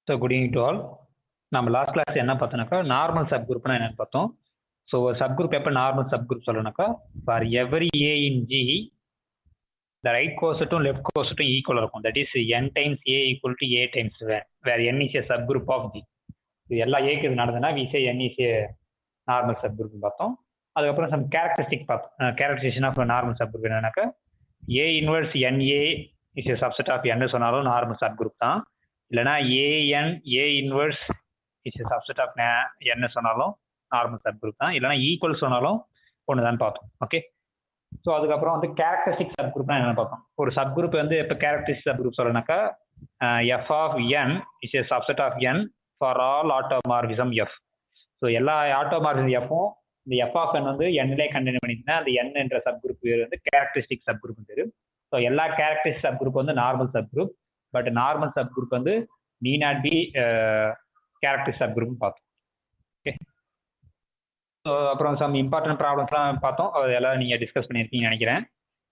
So good evening to all. நம்ம last class என்ன பார்த்தோம்னாக்கா நார்மல் சப் குரூப்னா என்னன்னு பார்த்தோம். ஸோ ஒரு சப் குரூப் எப்போ நார்மல் சப் குரூப் சொல்லணும்னாக்கா for every a in G the right கோசட்டும் லெஃப்ட் கோசட்டும் ஈக்குவல் இருக்கும். That is n times a equal to a times where n is a sub group of G. இது எல்லா ஏக்கு இது நடந்ததுன்னா we say n is a normal sub group பார்த்தோம். அதுக்கப்புறம் சம் கேரக்டரிஸ்டிக் பார்த்தோம். Characterization of normal sub group என்னன்னாக்கா a inverse NA is a subset of n சொன்னாலும் நார்மல் சப் குரூப் தான். இல்லைனா a N a inverse is subset of என்ன சொன்னாலும் normal sub group தான். இல்லைனா ஈக்குவல் சொன்னாலும் ஒன்று தான் பார்த்தோம். ஓகே, ஸோ அதுக்கப்புறம் வந்து கேரக்டரிஸ்டிக் சப் குரூப்னா என்ன பார்த்தோம். ஒரு சப் குரூப் வந்து இப்போ கேரக்டரிஸ்டிக் சப் குரூப் சொல்லணும்னாக்கா f of N is a subset of N for all automorphism f. So எல்லா ஆட்டோமார்பிசம் எஃப்பும் இந்த எஃப் ஆஃப் என் வந்து என்லே கண்டெயின் பண்ணிச்சுன்னா அந்த என் என்ற சப் குரூப் பேர் வந்து கேரக்டரிஸ்டிக் சப் குரூப் பேர். ஸோ எல்லா கேரக்டரிஸ்டிக் சப் குரூப் வந்து normal sub group. But normal sub group வந்து need not be characteristic sub group பார்த்தோம். ஓகே, ஸோ அப்புறம் சம் இம்பார்ட்டன்ட் ப்ராப்ளம்ஸ்லாம் பார்த்தோம். அதெல்லாம் நீங்கள் டிஸ்கஸ் பண்ணியிருக்கீங்கன்னு நினைக்கிறேன்.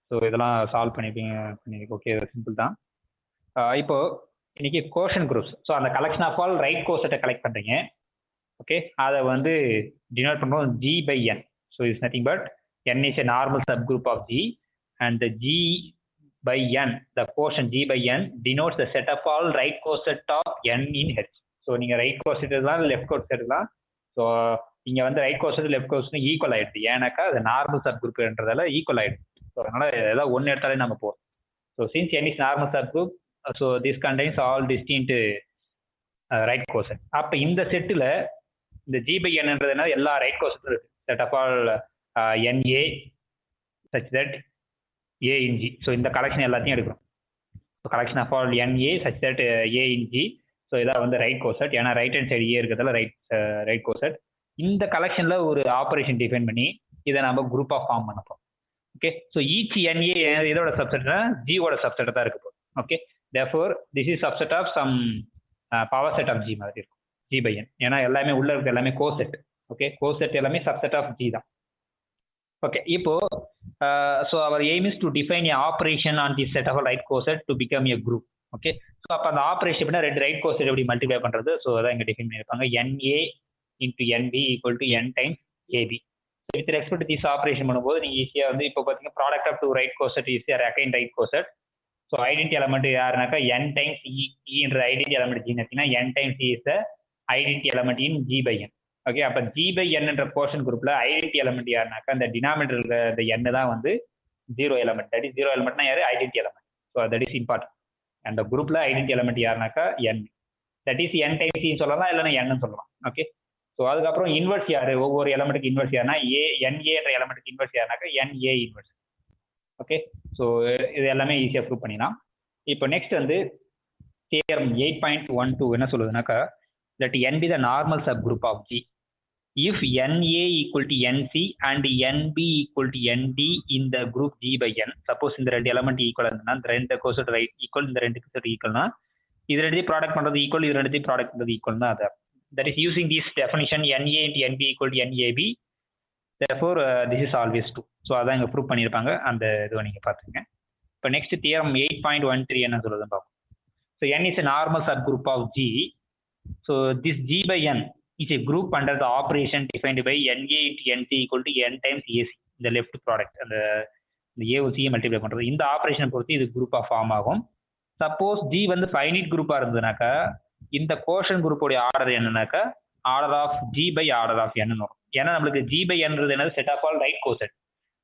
ஸோ இதெல்லாம் சால்வ் பண்ணியிருப்பீங்க. ஓகே, சிம்பிள் தான். இப்போ இன்னைக்கு கோஷன் குரூப்ஸ். ஸோ அந்த கலெக்ஷன் ஆஃப் ஆல் ரைட் கோசட்டை கலெக்ட் பண்ணுறீங்க. ஓகே, அதை வந்து டினோட் பண்ணுறோம் G by N. So it's nothing but N is a normal sub group of G and the G by N, the quotient G by N denotes the set of all right coset of N in H. So நீங்கள் right coset தான் left coset தான். So இங்கே வந்து right coset left coset equal ஆயிடுது. ஏன்னாக்கா அது normal sub குரூப்ன்றதால equal ஆயிடுது. So அதனால ஏதாவது ஒன்று எடுத்தாலே நம்ம போகிறோம். So since N is normal sub group, so this contains all distinct right coset. அப்போ இந்த செட்டில் இந்த G by Nன்றதுனால எல்லா ரைட் கோசெட்டும் இருக்கு. Set of all NA such that A in G. So இந்த கலெக்ஷன் எல்லாத்தையும் எடுக்கிறோம். So collection of all NA such that A in G. So இதான் வந்து ரைட் கோசெட். ஏன்னா ரைட் ஹேண்ட் சைடு ஏ இருக்கிறதால ரைட் கோசெட். இந்த கலெக்ஷனில் ஒரு ஆப்ரேஷன் டிஃபைன் பண்ணி இதை நம்ம குரூப் ஆஃப் ஃபார்ம் பண்ணப்போம். ஓகே, ஸோ ஈச் NA இதோட சப்செட்னா ஜியோட சப்செட் தான் இருக்கு. Okay, therefore this is subset of some power set of G மாதிரி இருக்கும். G by N. ஏன்னா எல்லாமே உள்ள இருக்க எல்லாமே கோசெட். ஓகே, கோசெட் எல்லாமே சப்செட் ஆஃப் G தான். ஓகே, இப்போ so our aim is to define a operation on this set of a right coset to become a group. Okay, so அப்போ அந்த ஆப்ரேஷன் பண்ணால் ரெண்டு ரைட் கோசெட் எப்படி multiply பண்ணுறது. So அதான் இங்கே டிஃபைன் பண்ணியிருப்பாங்க. NA into NB equal to N times AB. So with respect this operation பண்ணும்போது நீங்கள் ஈஸியாக வந்து இப்போ பார்த்தீங்கன்னா product of two right coset is again right coset. So identity element யாருனாக்கா N times என்ற ஐடென்டி எலமெண்ட் G பார்த்தீங்கன்னா N times E is the identity element in G by N. ஓகே, அப்போ G by N என்ற portion குரூப்ல identity element யாருனாக்கா அந்த denominator இருக்கிற N தான் வந்து zero element. That is zero எலமெண்ட்னா யாரு? Identity element. So that is important. அந்த குரூப்ல ஐடென்டி எலமெண்ட் யாருனாக்கா N. That is N times E சொல்லலாம், இல்லைன்னா N சொல்லலாம். ஓகே, ஸோ அதுக்கப்புறம் இன்வெர்ஸ் யாரு? ஒவ்வொரு எலமெண்ட்டுக்கு இன்வெர்ஸ் யாருன்னா NA என்ற எலமெண்ட்டுக்கு இன்வெர்ஸ் யாருனாக்கா NA இன்வெர்ஸ். ஓகே, ஸோ இது எல்லாமே ஈஸியாக ப்ரூவ் பண்ணிடலாம். இப்போ நெக்ஸ்ட் வந்து தியரம் 8.12 என்ன சொல்லுதுனாக்கா that N be the normal subgroup of G if NA equal to NC and NB equal to ND in the group G by N. Suppose இந்த ரெண்டு element equal இருந்ததுன்னா இந்த ரெண்டு கோசெட் ரைட் ஈக்குவல், இந்த ரெண்டு coset ஈக்குவல்னா இது ரெண்டு product பண்ணுறது ஈக்குவல், இது ரெண்டு ப்ராடக்ட் பண்ணுறது ஈக்குவல் தான். அது that is using this definition NA into NB equal to NAB. therefore this is always true. So அதான் இங்கே ப்ரூவ் பண்ணியிருப்பாங்க. அந்த இதுவை நீங்கள் பார்த்துங்க. இப்போ நெக்ஸ்ட் தியரம் 8.13 என்ன சொல்லுதுன்னு பார்ப்போம். So N is a normal subgroup of G. So this G by N is a group under the operation defined by NA into NC equal to N times AC. இந்த left product அந்த ஏஓசியை multiply பண்ணுறது இந்த ஆப்ரேஷனை பொறுத்து இது group of form ஆகும். Suppose G வந்து ஃபைனைட் குரூப்பாக இருந்ததுனாக்கா இந்த கோஷன் குரூப்போடைய ஆர்டர் என்னன்னாக்கா order of G by order of N வரும். ஏன்னா நம்மளுக்கு G by Nன்றது என்னது? Set of all right coset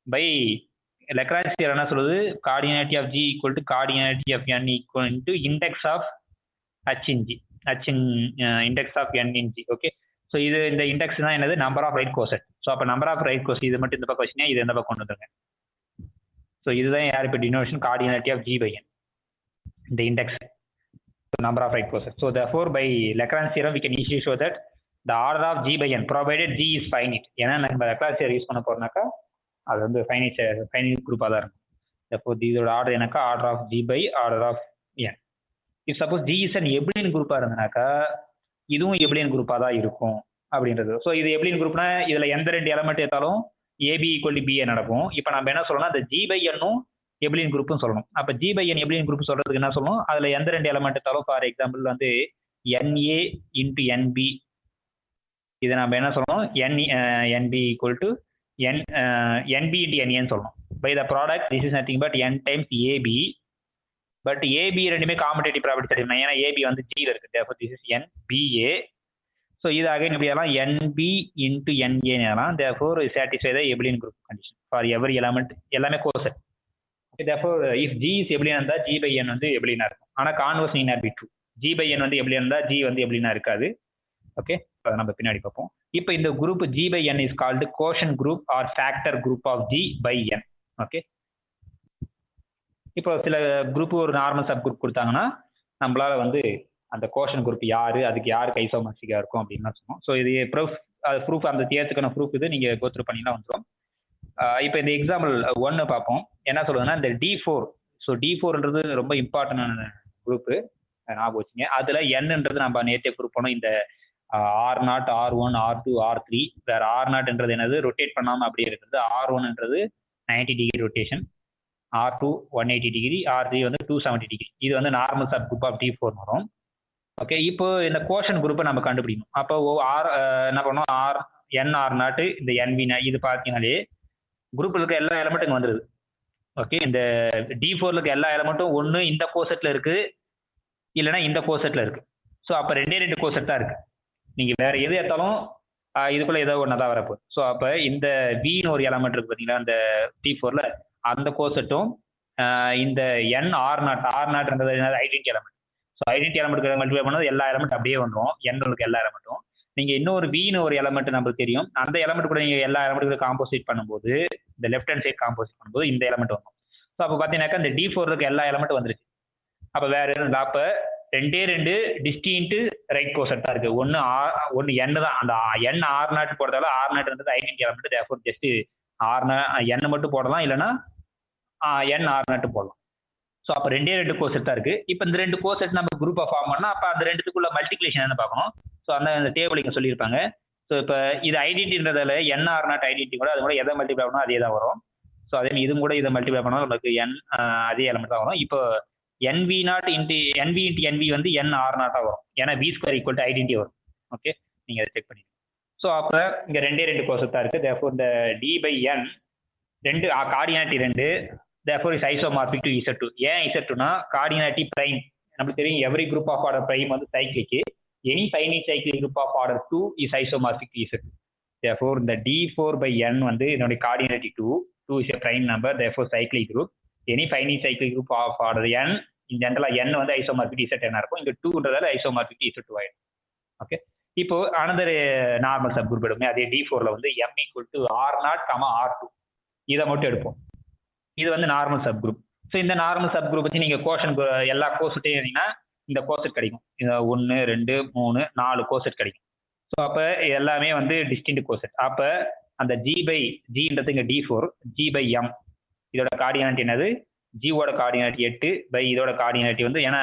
by Lagrange theorem என்ன சொல்லுது? Cardinality of G equal to cardinality of N equal to index of H in G. H in index of N in G. Okay, so இது இந்த index தான் என்னது? Number of right coset. So அப்போ number of right coset இது மட்டும் இந்த பக்கம் வச்சுன்னா இது எந்த பக்கம் கொண்டு வந்துருங்க. ஸோ இதுதான் யார் இப்போ denotation cardinality of G by N, இந்த index number of right coset. So therefore by Lagrange theorem we can easily show that the order of G by N provided G is finite. ஏன்னா நம்ம Lagrange theorem use பண்ண போறோம்னாக்கா அது வந்து finite குரூப்பாக தான் இருக்கும். therefore இதோட ஆர்டர் என்னக்கா order of G by order of N. If suppose G is an abelian குரூப்பாக இருந்தனாக்கா இதுவும் எப்ளியன் குரூப்பாக தான் இருக்கும் அப்படின்றது. ஸோ இது எப்ளியன் குரூப்னா இதில் எந்த ரெண்டு எலமெண்ட் எடுத்தாலும் AB equal to BA நடக்கும். இப்போ நம்ம என்ன சொல்லணும்னா அந்த G by N-ம் எப்ளியன் குரூப்னு சொல்லணும். அப்போ G by N எப்ளியன் குரூப் சொல்றதுக்கு என்ன சொல்லணும்? அதில் எந்த ரெண்டு எலமெண்ட் எடுத்தாலும் ஃபார் எக்ஸாம்பிள் வந்து NA into NB, இதை நம்ம என்ன சொல்லணும், NB equal to NB into NA சொல்லணும். By the product, this is nothing but N times AB. But A B ரெண்டுமே காம்படேட்டிவ் ப்ராப்பர்ட்டி தெரியும், ஏன்னா ஏபி வந்து ஜியில் இருக்குது. therefore this is NBA. So இது அகைன் இப்படி எல்லாம் NB into NA எல்லாம் therefore satisfy the Abelian group condition for every element, எல்லாமே coset. therefore if G is Abelian இருந்தால் G by N வந்து Abelian இருக்கும். ஆனால் converse need not be true. G by N வந்து Abelian இருந்தால் G வந்து Abelian இருக்காது. ஓகே, அதை நம்ம பின்னாடி பார்ப்போம். இப்போ இந்த group G by N is called quotient group or factor group of G by N. Okay, இப்போ சில குரூப் ஒரு நார்மல் சப் குரூப் கொடுத்தாங்கன்னா நம்மளால வந்து அந்த கோஷன் குரூப் யாரு, அதுக்கு யாருக்கு ஐசோமார்பிக்கா இருக்கும் அப்படின்னு சொன்னோம். ஸோ இது ப்ரூஃப் அந்த தேர்த்துக்கான ப்ரூஃப் இது நீங்க கோத்ரூ பண்ணினா வந்துடும். இப்போ இந்த எக்ஸாம்பிள் 1 பார்ப்போம். என்ன சொல்லுதுன்னா இந்த D4. ஸோ D4ன்றது ரொம்ப இம்பார்ட்டன்டான குரூப்பு, ஞாபகம் வச்சுங்க. அதுல Nன்றது நம்ம நேற்றே ப்ரூவ் பண்ணோம். இந்த R0, R1, R2, R3. வேற R0ன்றது என்னது, ரொட்டேட் பண்ணாம அப்படியே இருக்கிறது. R1ன்றது 90 degree rotation, R2 180 degree, R3 வந்து 270 டிகிரி. இது வந்து normal sub group of D4 வரும். ஓகே, இப்போ இந்த கோஷன் குரூப்பை நம்ம கண்டுபிடிக்கணும். அப்போ என்ன பண்ணோம், NR0 இந்த NV இது பார்த்தீங்கன்னாலே குரூப்பில் இருக்க எல்லா எலமெண்ட்டும் வந்துடுது. ஓகே, இந்த D4 இருக்க எல்லா எலமெண்ட்டும் ஒன்று இந்த கோசெட்டில் இருக்கு, இல்லைன்னா இந்த கோசெட்டில் இருக்கு. ஸோ அப்போ ரெண்டு கோசெட் தான் இருக்கு. நீங்கள் வேற எது எடுத்தாலும் இதுக்குள்ள ஏதோ ஒன்று தான் வரப்போகுது. ஸோ அப்போ இந்த வின்னு ஒரு எலமெண்ட் இருக்கு பார்த்தீங்களா இந்த D4ல, அந்த கோசெட்டும் இந்த R0ன்றது identity element. So identity element multiply பண்ணது எல்லா எலமெண்ட் அப்படியே வந்துடும், Nக்கு எல்லா எலமெண்ட்டும். நீங்க இன்னொரு வின்னு ஒரு எலமெண்ட் நம்மளுக்கு தெரியும், அந்த எலமெண்ட் கூட நீங்க எல்லா எலமெண்ட் காம்போசிட் பண்ணும்போது, இந்த லெஃப்ட் ஹேண்ட் சைட் காம்போசிட் பண்ணும்போது இந்த எலமெண்ட் வரும். ஸோ அப்போ பார்த்தீங்கன்னாக்கா இந்த D4 இருக்க எல்லா எலமெண்ட் வந்துருச்சு. அப்போ வேற எதுவும் அப்போ ரெண்டு டிஸ்டிங்க்ட் ரைட் கோசெட் தான் இருக்கு. ஒன்று N தான். அந்த N R0 போடுறதால R0ன்றது identity element, therefore just N மட்டும் போடலாம், இல்லைன்னா N R0 போடலாம். ஸோ அப்போ ரெண்டு கோசெட் தான் இருக்கு. இப்போ இந்த ரெண்டு கோசெட் நம்ம குரூப்பா ஃபார்ம் பண்ணா அப்போ அந்த ரெண்டுத்துக்குள்ள மல்டிப்ளிகேஷன் என்ன பார்க்கணும். ஸோ அந்த டேபிள் இங்கே சொல்லியிருப்பாங்க. ஸோ இப்போ இது ஐடென்டின்றதால NR0 ஐடென்டி கூட அது கூட எதை மல்டிப்ளை பண்ணணும் அதே தான் வரும். ஸோ அதே இது கூட இதை மல்டிப்ளை பண்ணால் நமக்கு அதே எலமெண்ட் தான் வரும். இப்போ NV0 இன்ட்டு NV வந்து NR0 வரும், ஏன்னா V² ஈக்குவல் டு ஐடென்டி வரும். ஓகே, நீங்கள் அதை செக் பண்ணிடுங்க. ஸோ அப்போ இங்கே ரெண்டு கோசெட் தான் இருக்கு. தேர்ஃபோர் இந்த D by N கார்டியானிட்டி 2, therefore is isomorphic to Z2. ஏன் Z2னா கார்டினாலிட்டி பிரைம். நமக்கு தெரியும் every group of order prime வந்து cyclic. Any finite cyclic group of order 2 is isomorphic to Z2. therefore இந்த D4 by N வந்து இதனுடைய cardinality 2 is a prime number, therefore cyclic group. Any finite cyclic group of order N, இந்த ஜென்ரலா N வந்து isomorphic Z என்ன இருக்கும், இங்க 2ன்றதால isomorphic Z2 ஆயிடும். ஓகே, இப்போ அனதர் நார்மல் சப் குரூப் எடுப்போம். அதே D4ல வந்து M equal to R0, R2 இதை மட்டும் எடுப்போம். இது வந்து நார்மல் சப் குரூப். ஸோ இந்த நார்மல் சப் குரூப் வச்சு நீங்கள் கோஷன் எல்லா கோசெட்டையும் எழுதிங்கன்னா இந்த கோசெட் கிடைக்கும். 1 2 3 4 கோசெட் கிடைக்கும். ஸோ அப்போ எல்லாமே வந்து டிஸ்டிங்க்ட் கோசெட். அப்போ அந்த Gன்றது இங்கே D4, G by M இதோட கார்டியானிட்டி என்னது, ஜியோட கார்டியானிட்டி 8 பை இதோட கார்டியானிட்டி வந்து ஏன்னா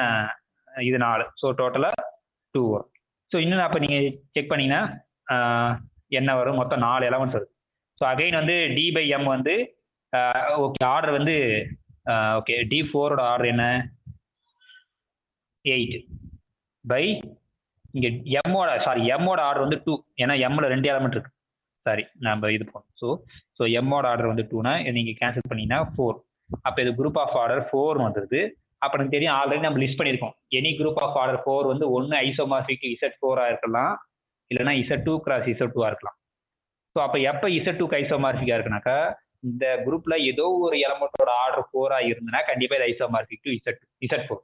இது 4. ஸோ டோட்டலாக 2 வரும். ஸோ இன்னும் அப்போ நீங்கள் செக் பண்ணீங்கன்னா என்ன வரும், மொத்தம் 4 எலமெண்ட்ஸ் வருது. ஸோ அகைன் வந்து D by M வந்து ஓகே ஆர்டர் வந்து ஓகே D4ஓட ஆர்டர் என்ன 8 பை இங்கே எம்மோட ஆர்டர் வந்து 2, ஏன்னா எம்மில் 2 எலமெண்ட் இருக்கு. சாரி நம்ம இது போகணும். ஸோ எம்மோட ஆர்டர் வந்து 2னா நீங்கள் கேன்சல் பண்ணீங்கன்னா 4. அப்போ இது குரூப் ஆஃப் ஆர்டர் 4 வந்துருது. அப்போ எனக்கு தெரியும் ஆல்ரெடி நம்ம லிஸ்ட் பண்ணியிருக்கோம். எனி குரூப் ஆஃப் ஆர்டர் 4 வந்து ஒன்று ஐசோமார்பிக் Z4 இருக்கலாம், இல்லைன்னா Z2 கிராஸ் Z2 இருக்கலாம். ஸோ அப்போ எப்போ Z2க்கு ஐசோமார்பிக்கா இருக்குனாக்கா இந்த குரூப்ல ஏதோ ஒரு எலமெண்டோட ஆர்டர் 4 இருந்ததுன்னா கண்டிப்பா இது ஐசோமார்பிக் டு Z4.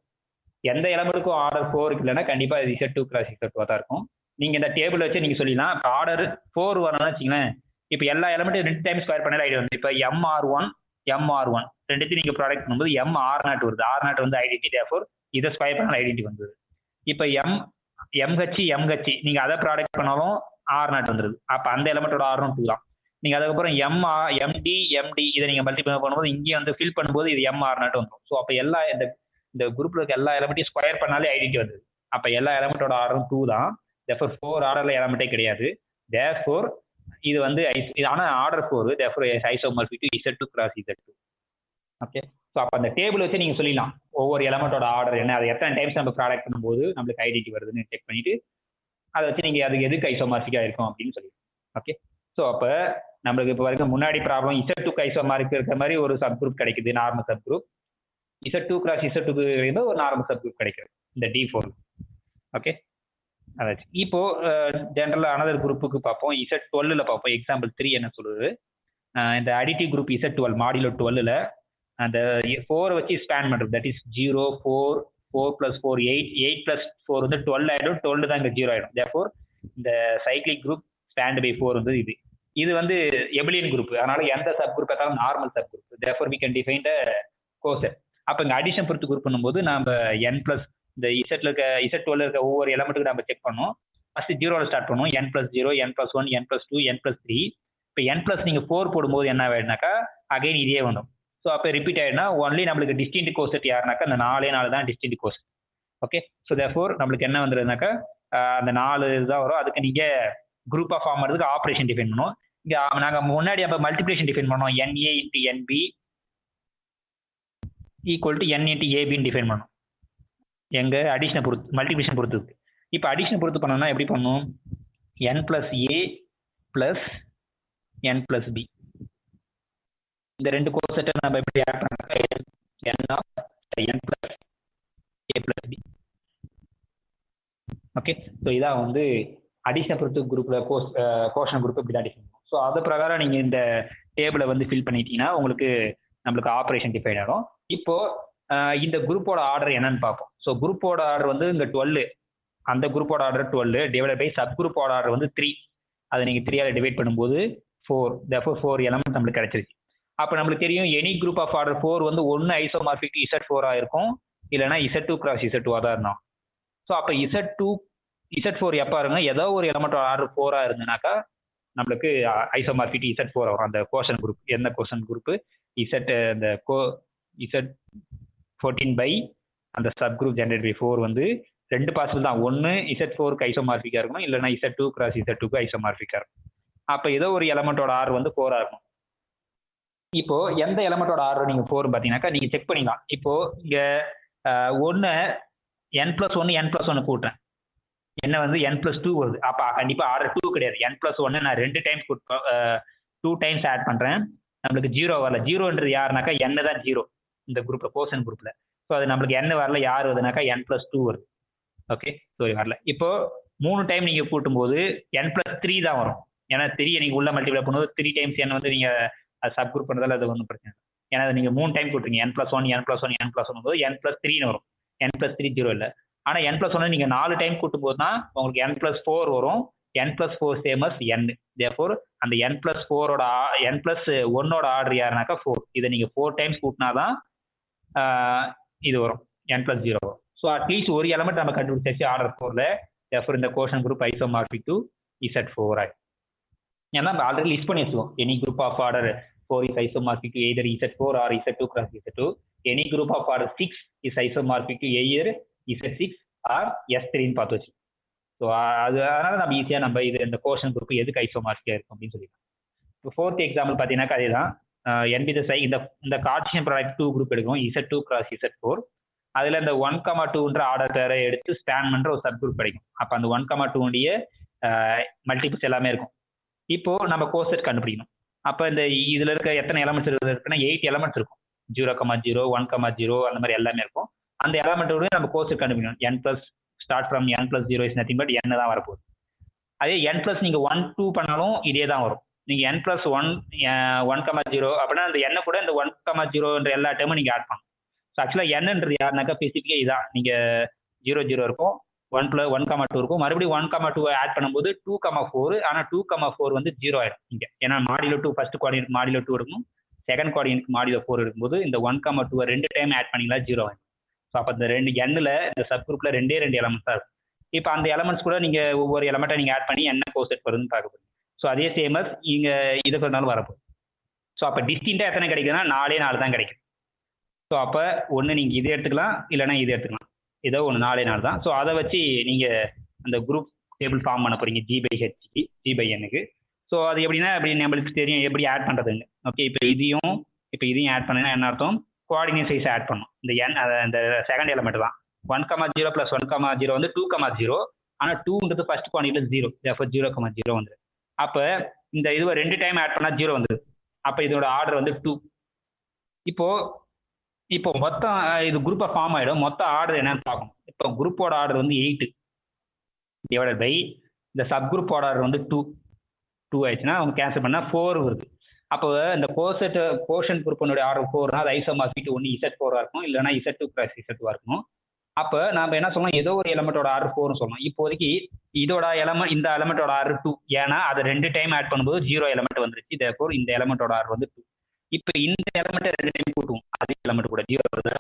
எந்த எலமெண்ட்டுக்கும் ஆர்டர் 4 இல்லைன்னா கண்டிப்பா இது Z2 கிராஸ் Z4 தான் இருக்கும். நீங்க இந்த டேபிள் வச்சு நீங்க சொல்லிடலாம். இப்போ ஆர்டர் 4 வரணும்னு வச்சுங்களேன், இப்போ எல்லா எலமெண்ட்டும் 2 டைம் ஸ்கொயர் பண்ணாலே ஐடி வந்து இப்போ MR1 ரெண்டுத்தையும் நீங்க ப்ராடக்ட் பண்ணும்போது MR0 வருது. R0 வந்து ஐடென்டி, தேர்ஃபோர் இதை ஸ்கொயர் பண்ணாலும் ஐடென்டி வந்தது. இப்போ MH நீங்க அதை ப்ராடக்ட் பண்ணாலும் R0 வந்துருது. அப்போ அந்த எலமெண்ட்டோட ஆர்டரும் 2 தான். நீங்க அதுக்கப்புறம் MD இதை நீங்க மல்டிப்ளை பண்ணும்போது இங்கே வந்து ஃபில் பண்ணும்போது இது MR0 வந்துடும். ஸோ அப்போ எல்லா இந்த குரூப்ல இருக்க எல்லா எலமெண்ட்டையும் ஸ்கொயர் பண்ணாலே ஐடென்டி வந்தது. அப்போ எல்லா எலமெண்ட்டோட ஆர்டரும் 2 தான். தேர்ஃபோர் 4 ஆர்டர்ல எலமெண்ட்டே கிடையாது. தேர்ஃபோர் இது வந்து ஆனால் order 4, therefore isomorphic to Z2 cross Z2. Okay, so அப்போ அந்த டேபிள் வச்சு நீங்கள் சொல்லிடலாம் ஒவ்வொரு எலமெண்ட்டோட ஆர்டர் என்ன, அதை எத்தனை டைம்ஸ் நம்ம ப்ராடக்ட் பண்ணும்போது நம்மளுக்கு ஐடென்டி வருதுன்னு செக் பண்ணிட்டு அதை வச்சு நீங்கள் அதுக்கு எதுக்கு ஐசோமார்பிக்காக இருக்கும் அப்படின்னு சொல்லி. ஓகே, ஸோ அப்போ நம்மளுக்கு இப்போ வரைக்கும் முன்னாடி ப்ராப்ளம் Z2 ஐசோமார்பிக் இருக்கிற மாதிரி ஒரு சப் குரூப் கிடைக்குது, normal sub group. Z2 cross Z2 ஒரு நார்மல் சப் குரூப் கிடைக்குது இந்த D4. ஓகே, அதாச்சு. இப்போ ஜென்ரலாக அனதர் குரூப்புக்கு பார்ப்போம். Z12ல பார்ப்போம். எக்ஸாம்பிள் 3 என்ன சொல்லுது, இந்த அடிட்டிவ் குரூப் Z12 மாடியூலோ 12ல அந்த 4 வச்சு ஸ்பேன் பண்ணுறது. தட் இஸ் 0 4 4 + 4 8 8 + 4 வந்து 12 ஆகிடும். 12 தான் இங்கே 0 ஆகிடும். தேர்ஃபோர் இந்த சைக்ளிக் குரூப் ஸ்பேண்ட் பை 4 வந்து இது வந்து எபிலியன் குரூப். அதனால எந்த சப் குரூப் பார்த்தாலும் normal sub group. Therefore we can define the coset. அப்போ இங்கே அடிஷன் பொறுத்து குரூப் பண்ணும்போது நம்ம n + இந்த Z12 இருக்க ஒவ்வொரு எலமெண்ட்டுக்கு நம்ம செக் பண்ணோம். ஃபர்ஸ்ட் 0ல ஸ்டார்ட் பண்ணுவோம். n + 0 n + 1 n + 2 n + 3. இப்போ n+ நீங்கள் 4 போடும்போது என்ன ஆகிடுனாக்கா அகைன் இதே வரும். ஸோ அப்போ ரிப்பீட் ஆகிடுனா ஒன்லி நம்மளுக்கு டிஸ்டிங்க்ட் கோசெட் யாருனாக்கா அந்த 4 தான் distinct coset. Okay, so therefore நம்மளுக்கு என்ன வந்துடுதுனாக்கா அந்த 4 தான் வரும். அதுக்கு நீங்கள் குரூப்பாக ஃபார்ம் பண்ணுறதுக்கு ஆப்ரேஷன் டிஃபைன் பண்ணுவோம். இங்கே நாங்கள் முன்னாடி நம்ம மல்டிப்ளிகேஷன் டிஃபைன் பண்ணோம். NA × NB = N × ABன்னு டிஃபைன் பண்ணோம். எங்கள் அடிஷனை பொறுத்து மல்டிப்ளிகேஷன் பொறுத்து இருக்கு. இப்போ அடிஷனை பொறுத்து பண்ணோம்னா எப்படி பண்ணும், n + A + n + B. இந்த ரெண்டு கோசெட்டை நம்ம எப்படி ஆட் பண்ணாக்கா n + A + B. Okay, so இதான் வந்து அடிஷனை பொறுத்து குரூப்பில் கோஷன் குரூப் இப்படி தான் டிஃபைன் பண்ணும். ஸோ அது பிரகாரம் நீங்கள் இந்த டேபிளை வந்து ஃபில் பண்ணிட்டீங்கன்னா நம்மளுக்கு ஆப்ரேஷன் டிஃபைன் ஆகும். இப்போ இந்த குரூப்போட ஆர்டர் என்னன்னு பார்ப்போம். ஸோ குரூப்போட ஆர்டர் வந்து இங்கே 12, அந்த குரூப்போட ஆர்டர் 12 டிவைட் பை சப் குரூப்போட ஆர்டர் வந்து 3. அதை நீங்கள் 3ஆல் டிவைட் பண்ணும்போது 4. தேர்ஃபோர் 4 எலமெண்ட் நம்மளுக்கு கிடைச்சிருச்சு. அப்போ நம்மளுக்கு தெரியும் எனி குரூப் ஆஃப் ஆர்டர் 4 வந்து ஒன்று ஐசோமார்பிக் Z4 இருக்கும், இல்லைனா Z2 × Z2 தான் இருந்தான். ஸோ அப்போ Z4 எப்போ இருங்க ஏதோ ஒரு எலமெண்ட் ஆர்டர் 4 இருந்ததுனாக்கா நம்மளுக்கு ஐசோமார்பிக் Z4 வரும். அந்த கோஷன் குரூப் என்ன கோஷன் குரூப் இந்த Z14 பை அந்த சப் குரூப் ஜென்ரேட் பை 4 வந்து ரெண்டு பாசிபிள் தான். ஒன்று Z4க்கு ஐசோமார்பிக்காக இருக்கணும், இல்லைனா Z2 × Z2க்கு ஐசோமார்பிக்காக இருக்கும். அப்போ ஏதோ ஒரு எலமெண்ட்டோட ஆர்டர் வந்து 4 இருக்கும். இப்போ எந்த எலமெண்ட்டோட ஆர்டர் நீங்கள் 4 பார்த்தீங்கன்னாக்கா நீங்கள் செக் பண்ணிக்கலாம். இப்போ இங்கே ஒன்று n + 1 n + 1 கூட்டுறேன், என்ன வந்து n + 2 வருது. அப்போ கண்டிப்பாக ஆர்டர் 2 கிடையாது. n + 1 நான் 2 டைம்ஸ் 2 டைம்ஸ் ஆட் பண்ணுறேன், நம்மளுக்கு 0 வரல. 0ன்றது யாருனாக்கா n தான் 0 இந்த குரூப்பில் கோஷன் குரூப்பில். ஸோ அது நம்மளுக்கு n வரல. யார் வருதுனாக்கா n + 2 வருது. ஓகே, சாரி வரல. இப்போ 3 டைம் நீங்கள் கூட்டும்போது n + 3 தான் வரும். ஏன்னா 3 நீங்கள் உள்ள மல்டிப்ளை பண்ணும்போது 3 டைம்ஸ் n வந்து நீங்கள் சப் குரூப் பண்ணுறதால அது ஒன்றும் பிரச்சனை இல்லை. ஏன்னா அதை நீங்கள் 3 டைம் கூட்டுறீங்க. n + 1 n + 1 n + 1 போது n + 3ன்னு வரும். n + 3 0 இல்லை. ஆனால் n + 1 நீங்கள் 4 டைம் கூட்டும்போது தான் உங்களுக்கு n + 4 வரும். n + 4 same as n. Therefore அந்த n + 4ஓட n + 1ஓட ஆர்டர் யாருனாக்கா 4. இதை நீங்கள் 4 டைம்ஸ் கூட்டினா தான் இது வரும், n + 0 வரும். ஸோ அட்லீஸ்ட் ஒரு எலமெண்ட் நம்ம கண்டுபிடிச்சாச்சு ஆர்டர் 4ல. தேர்ஃபோர் இந்த quotient group isomorphic to Z4 ஆகும். ஏன்னா நம்ம ஆல்ரெடி லிஸ்ட் பண்ணி வச்சுக்கோம். Any group of order 4 is isomorphic to either Z4 or Z2 × Z2. Any group of order 6 is isomorphic to either Z6 or S3ன்னு பார்த்து வச்சு. So அதனால நம்ம ஈஸியாக நம்ம இந்த கோஷன் குரூப் எதுக்கு ஐசோமார்பிக்காக இருக்கும் அப்படின்னு சொல்லிக்கலாம். இப்போ 4th எக்ஸாம்பிள் பார்த்தீங்கன்னாக்கா அதே தான். இந்த கார்ட்டீசியன் ப்ராடக்ட் 2 குரூப் எடுக்கும், Z2 × Z4. அதில் இந்த 1,2ன்ற ஆர்டர் பேரை எடுத்து ஸ்பேன் பண்ணுற ஒரு சப் குரூப் கிடைக்கும். அப்போ அந்த 1,2டைய மல்டிபிள்ஸ் எல்லாமே இருக்கும். இப்போ நம்ம கோசெட் கண்டுபிடிக்கணும். அப்போ இந்த இதில் இருக்க எத்தனை எலமெண்ட்ஸ் இருக்குன்னா 8 எலமெண்ட்ஸ் இருக்கும். 0,0 1,0 அந்த மாதிரி எல்லாமே இருக்கும். அந்த எலமெண்ட்டோட நம்ம கோசெட் கண்டுபிடிக்கணும். n+ start from n + 0 is nothing but n தான் வரப்போகுது. அதே n+ நீங்கள் 1 2 பண்ணாலும் இதே தான் வரும். நீங்கள் n + 1 1,0 அப்படின்னா அந்த n கூட இந்த 1,0ன்ற எல்லா டைமும் நீங்கள் ஆட் பண்ணணும். ஸோ ஆக்சுவலாக என்னன்றது யாருனாக்கா ஸ்பெசிஃபிக்காக இதான். நீங்கள் 0 0 இருக்கும், 1,2 இருக்கும், மறுபடியும் 1,2 ஆட் பண்ணும்போது 2,4. ஆனால் 2,4 வந்து 0 ஆயிடும் இங்கே. ஏன்னா மாடியூலோ 2 ஃபர்ஸ்ட் குவாடினேட் மாடியூலோ 2 இருக்கும், செகண்ட் குவாடினேட் மாடியூலோ 4 இருக்கும்போது இந்த 1,2 2 டைம் ஆட் பண்ணிங்களா 0 ஆயிடும். ஸோ அப்போ இந்த n இந்த சப் குரூப்பில் 2 எலமெண்ட்ஸ் தான் இருக்கும். இப்போ அந்த எலமெண்ட்ஸ் கூட நீங்கள் ஒவ்வொரு எலமெண்ட்டை நீங்கள் ஆட் பண்ணி என்ன கோசெட் வருதுன்னு பார்க்க போகிறீங்க. ஸோ அதே சேமஸ் இங்கே இது பண்ணாலும் வரப்போகுது. ஸோ அப்போ டிஸ்டிங்காக எத்தனை கிடைக்குதுன்னா 4 தான் கிடைக்கும். ஸோ அப்போ ஒன்று நீங்கள் இது எடுத்துக்கலாம், இல்லைனா இது எடுத்துக்கலாம். ஏதோ ஒன்று 4 தான். ஸோ அதை வச்சு நீங்கள் அந்த குரூப் டேபிள் ஃபார்ம் பண்ண போகிறீங்க G/H/N-க்கு. ஸோ அது எப்படின்னா அப்படி நம்மளுக்கு தெரியும் எப்படி ஆட் பண்ணுறதுங்க. ஓகே, இப்போ இதையும் ஆட் பண்ணினா என்ன அர்த்தம், கோஆர்டினேட் சைஸ் ஆட் பண்ணும். இந்த n அந்த செகண்ட் எலமெண்ட் தான் 1,0 + 1,0 வந்து 2,0. ஆனால் 2ன்றது ஃபர்ஸ்ட் குவான்டிட்டியில் 0, therefore 0,0 வந்துடும். அப்போ இந்த இதுவை 2 டைம் ஆட் பண்ணால் 0 வந்துடும். அப்போ இதோட ஆர்டர் வந்து 2. இப்போ மொத்தம் இது குரூப்பாக ஃபார்ம் ஆகிடும். மொத்த ஆர்டர் என்னன்னு பார்க்கணும். இப்போ குரூப்போட ஆர்டர் வந்து 8 டிவைடட் பை இந்த சப் குரூப்போட ஆர்டர் வந்து 2 ஆயிடுச்சுன்னா அவங்க கேன்சல் பண்ணால் 4 வருது. அப்போ இந்த கோஷன் குரூப்பினுடைய ஆர்டர் 4னா அது ஐசோமார்பிக் ஒன்று Z4 இருக்கும், இல்லைன்னா Z2 + Z2 இருக்கணும். அப்போ நம்ம என்ன சொல்லணும், ஏதோ ஒரு எலமெண்டோட ஆர்டர் 4னு சொல்லணும். இப்போதைக்கு இதோட இந்த எலமெண்டோட ஆர்டர் 2, ஏன்னா அது 2 டைம் ஆட் பண்ணும்போது 0 எலமெண்ட் வந்துருச்சு. therefore இந்த எலமெண்டோட ஆர்டர் வந்து 2. இப்போ இந்த எலமெண்ட் 2 டைம் கூட்டுவோம், அதே எலமெண்ட் கூட 0 வருது,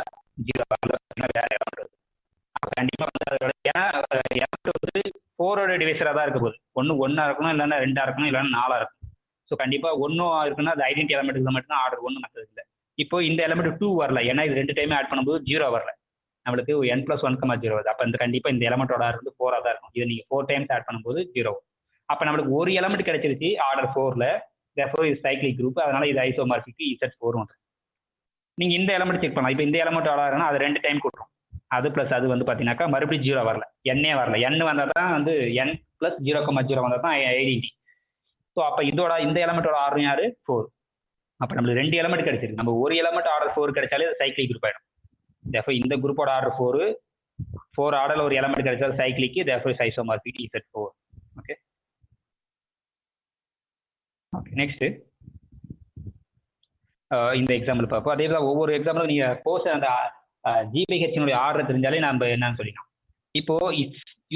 0 வரல, வேற எலமெண்ட் வருது. அப்போ கண்டிப்பாக வந்து அதோட ஏன்னா எலமெண்ட் வந்து 4ஓட டிவைசராக தான் இருக்க போகுது. ஒன்று 1ஆ இருக்கணும், இல்லைன்னா 2ஆ இருக்கணும், இல்லைன்னா 4ஆ இருக்கும். ஸோ கண்டிப்பாக 1 இருக்குன்னா அது ஐடென்டி எலமெண்ட்டுக்கு மட்டும் தான் ஆர்டர் 1 மற்றது இல்லை. இப்போ இந்த எலமெண்ட் 2 வரல, ஏன்னா இது 2 டைமே ஆட் பண்ணும்போது 0 வரல, நம்மளுக்கு n + 1,0 வருது. அப்போ இந்த கண்டிப்பாக இந்த எலமெண்டோட ஆர்டர் வந்து 4ஆக தான் இருக்கும். இதை நீங்கள் 4 டைம்ஸ் ஆட் பண்ணும்போது 0. அப்போ நம்மளுக்கு ஒரு எலமெண்ட் கிடைச்சிருச்சு ஆர்டர் 4ல், therefore இது சைக்ளிக் குரூப், அதனால இது ஐசோமார்பிக் Z4 வந்து. நீங்கள் இந்த எலமெண்ட் செக் பண்ணலாம். இப்போ இந்த எலமெண்ட் ஆர்டர்னா அது 2 டைம் கூட்டுரும், அது ப்ளஸ் அது வந்து பார்த்தீங்கன்னாக்கா மறுபடியும் 0 வரல, எண்ணே வரல. n வந்தால் தான் வந்து n + 0,0 வந்தால் தான் ஐடென்டி. ஸோ அப்போ இந்த எலமெண்டோட ஆர்டர் யாரு 4. அப்போ நம்மளுக்கு 2 எலமெண்ட் கிடைச்சிருக்கு. நம்ம ஒரு எலமெண்ட் ஆர்டர் 4 கிடைச்சாலே அது சைக்ளிக் குரூப் ஆயிடும். therefore இந்த குரூப்போட ஆர்டர் 4 ஆர்டர்ல ஒரு எலமெண்ட் கிடைச்சாலும் cyclic, therefore isomorphic Z4. Okay next இந்த எக்ஸாம்பிள் பார்ப்போம். அதே தான் ஒவ்வொரு எக்ஸாம்பிளும் நீங்கள் கோர்ஸ் அந்த ஜிபிஹெச்னுடைய ஆர்டர் தெரிஞ்சாலே நம்ம என்னன்னு சொல்லிக்கலாம். இப்போ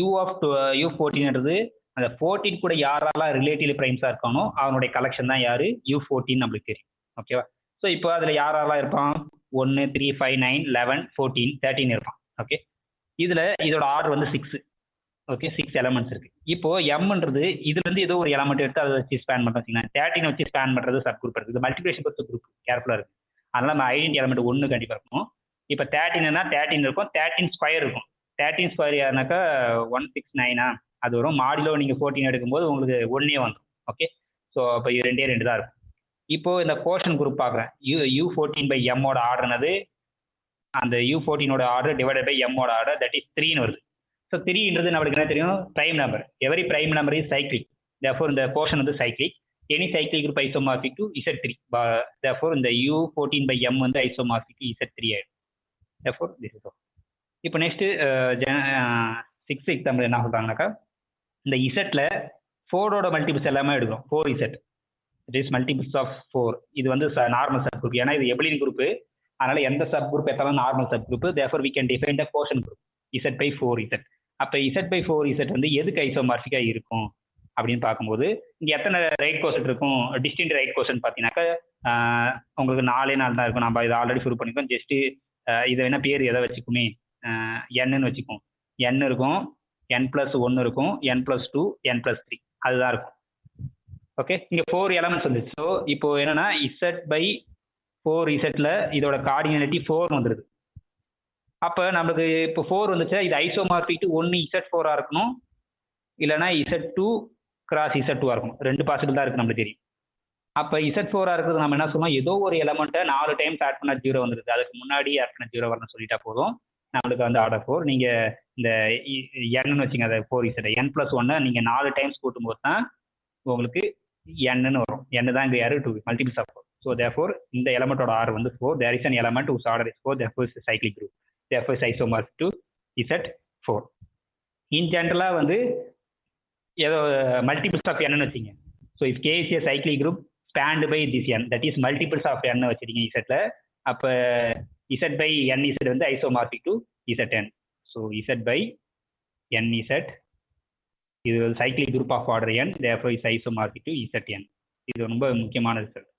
U14ன்றது அந்த 14 கூட யாரெல்லாம் ரிலேட்டிவ் பிரைம்ஸாக இருக்கானோ அவனுடைய கலெக்ஷன் தான் யாரு U14 நம்மளுக்கு தெரியும். ஓகேவா? ஸோ இப்போ அதில் யாரெல்லாம் இருப்பான் 1, 3, 5, 9, 11, 14, 13 இருப்பான். ஓகே, இதோட ஆர்டர் வந்து 6. ஓகே, 6 எலமெண்ட்ஸ் இருக்கு. இப்போ எம்ன்றது இதுல இருந்து ஏதோ ஒரு எலமெண்ட் எடுத்து அதை வச்சு ஸ்பேன் பண்ணுறோம். 13 வச்சு ஸ்பேன் பண்றது சப் குரூப் இருக்கு. இது மல்டிபிகேஷன் பத்து குரூப் கேர்ஃபுல்லா இருக்கு. அதனால நம்ம ஐடென்டி எலமெண்ட் 1 கண்டிப்பா இருக்கும். இப்போ 13னா 13 இருக்கும், 13 ஸ்கொயர் இருக்கும். 13 ஸ்கொயர் யாருனாக்கா 169 அது வரும். மாடிலோ நீங்க 14 எடுக்கும்போது உங்களுக்கு 1 வந்துடும். ஓகே, ஸோ அப்போ இது 2 தான் இருக்கும். இப்போ இந்த கோஷன் குரூப் பார்க்குறேன். U14/m ஓட ஆர்டர்னது அந்த U14ஓட ஆர்டர் டிவைடட் பை m ஓட ஆர்டர், தட் இஸ் 3ன்னு வருது. ஸோ 3ன்றது நம்மளுக்கு என்ன தெரியும், prime number. Every prime number is cyclic, therefore இந்த கோஷன் வந்து cyclic. Any cyclic group isomorphic to Z3, therefore இந்த U14/m வந்து ஐசோமார்பிக் டு Z3 ஆயிடும். therefore this is all. இப்போ நெக்ஸ்ட் 6th எக்ஸாம்பிள் என்ன சொல்றாங்கனாக்கா, இந்த இசட்ல 4ஓட மல்டிபிள்ஸ் எல்லாமே எடுக்கும். 4Z, it is multiples of 4. இது வந்து நார்மல் சப் குரூப், ஏன்னா இது எபிலியன் குரூப். அதனால எந்த சப் குரூப் எடுத்தாலும் normal sub group. therefore we can define the quotient group Z/4Z. அப்போ Z/4Z வந்து எதுக்கு ஐசோமார்பிக்கா இருக்கும் அப்படின்னு பார்க்கும்போது, இங்க எத்தனை ரைட் கோஷன்ட் இருக்கும், டிஸ்டிங்க்ட் ரைட் கோஷன்ட் பார்த்தீங்கன்னாக்கா உங்களுக்கு 4 தான் இருக்கும். நம்ம இதை ஆல்ரெடி ப்ரூவ் பண்ணிக்கோம். ஜஸ்ட் இதை என்ன பேர் எதை வச்சுக்குமே, n வச்சுக்கும். n இருக்கும், n+1 இருக்கும், n+2, n+3 அதுதான் இருக்கும். ஓகே, இங்க 4 எலமெண்ட்ஸ் வந்துச்சு. ஸோ இப்போ என்னன்னா Z/4Zல இதோட கார்டினாலிட்டி 4 வந்துருது. அப்போ நம்மளுக்கு இப்போ 4 வந்துச்சா, இது ஐசோமார்பிக் டு 1 Z4 இருக்கணும், இல்லைன்னா Z2 × Z2 இருக்கணும். 2 பாசிபிள் தான் இருக்கு நம்மளுக்கு தெரியும். அப்போ Z4 இருக்கிறது நம்ம என்ன சொல்லணும், ஏதோ ஒரு எலமெண்ட்டை 4 டைம்ஸ் ஆட் பண்ணால் 0 வந்துருது. அதுக்கு முன்னாடி ஆட் பண்ண 0 வரணும்னு சொல்லிட்டா போதும், நம்மளுக்கு வந்து ஆர்டர் 4. நீங்க இந்த n வச்சுங்க, அதை 4Z n+1 நீங்க 4 டைம்ஸ் கூட்டும்போது தான் உங்களுக்கு n வரும். n தான் இங்க யாரு 2 மல்டிபிள்ஸ் ஆஃப் 4. ஸோ therefore இந்த எலமெண்டோட ஆர்டர் வந்து 4. there is an element whose order is 4, therefore it's a cyclic group, therefore it's isomorphic to Z4. இன் ஜென்ரலா வந்து ஏதோ மல்டிபிள்ஸ் ஆஃப் n வச்சிங்க. So if k is a cyclic group spanned by this n, that is multiples of n வச்சிருக்கீங்க Z-ல, அப்போ Z/nZ வந்து isomorphic to Zn. So Z/nZ இது ஒரு cyclic group of order n, therefore is isomorphic to Zn. இது ரொம்ப முக்கியமான result.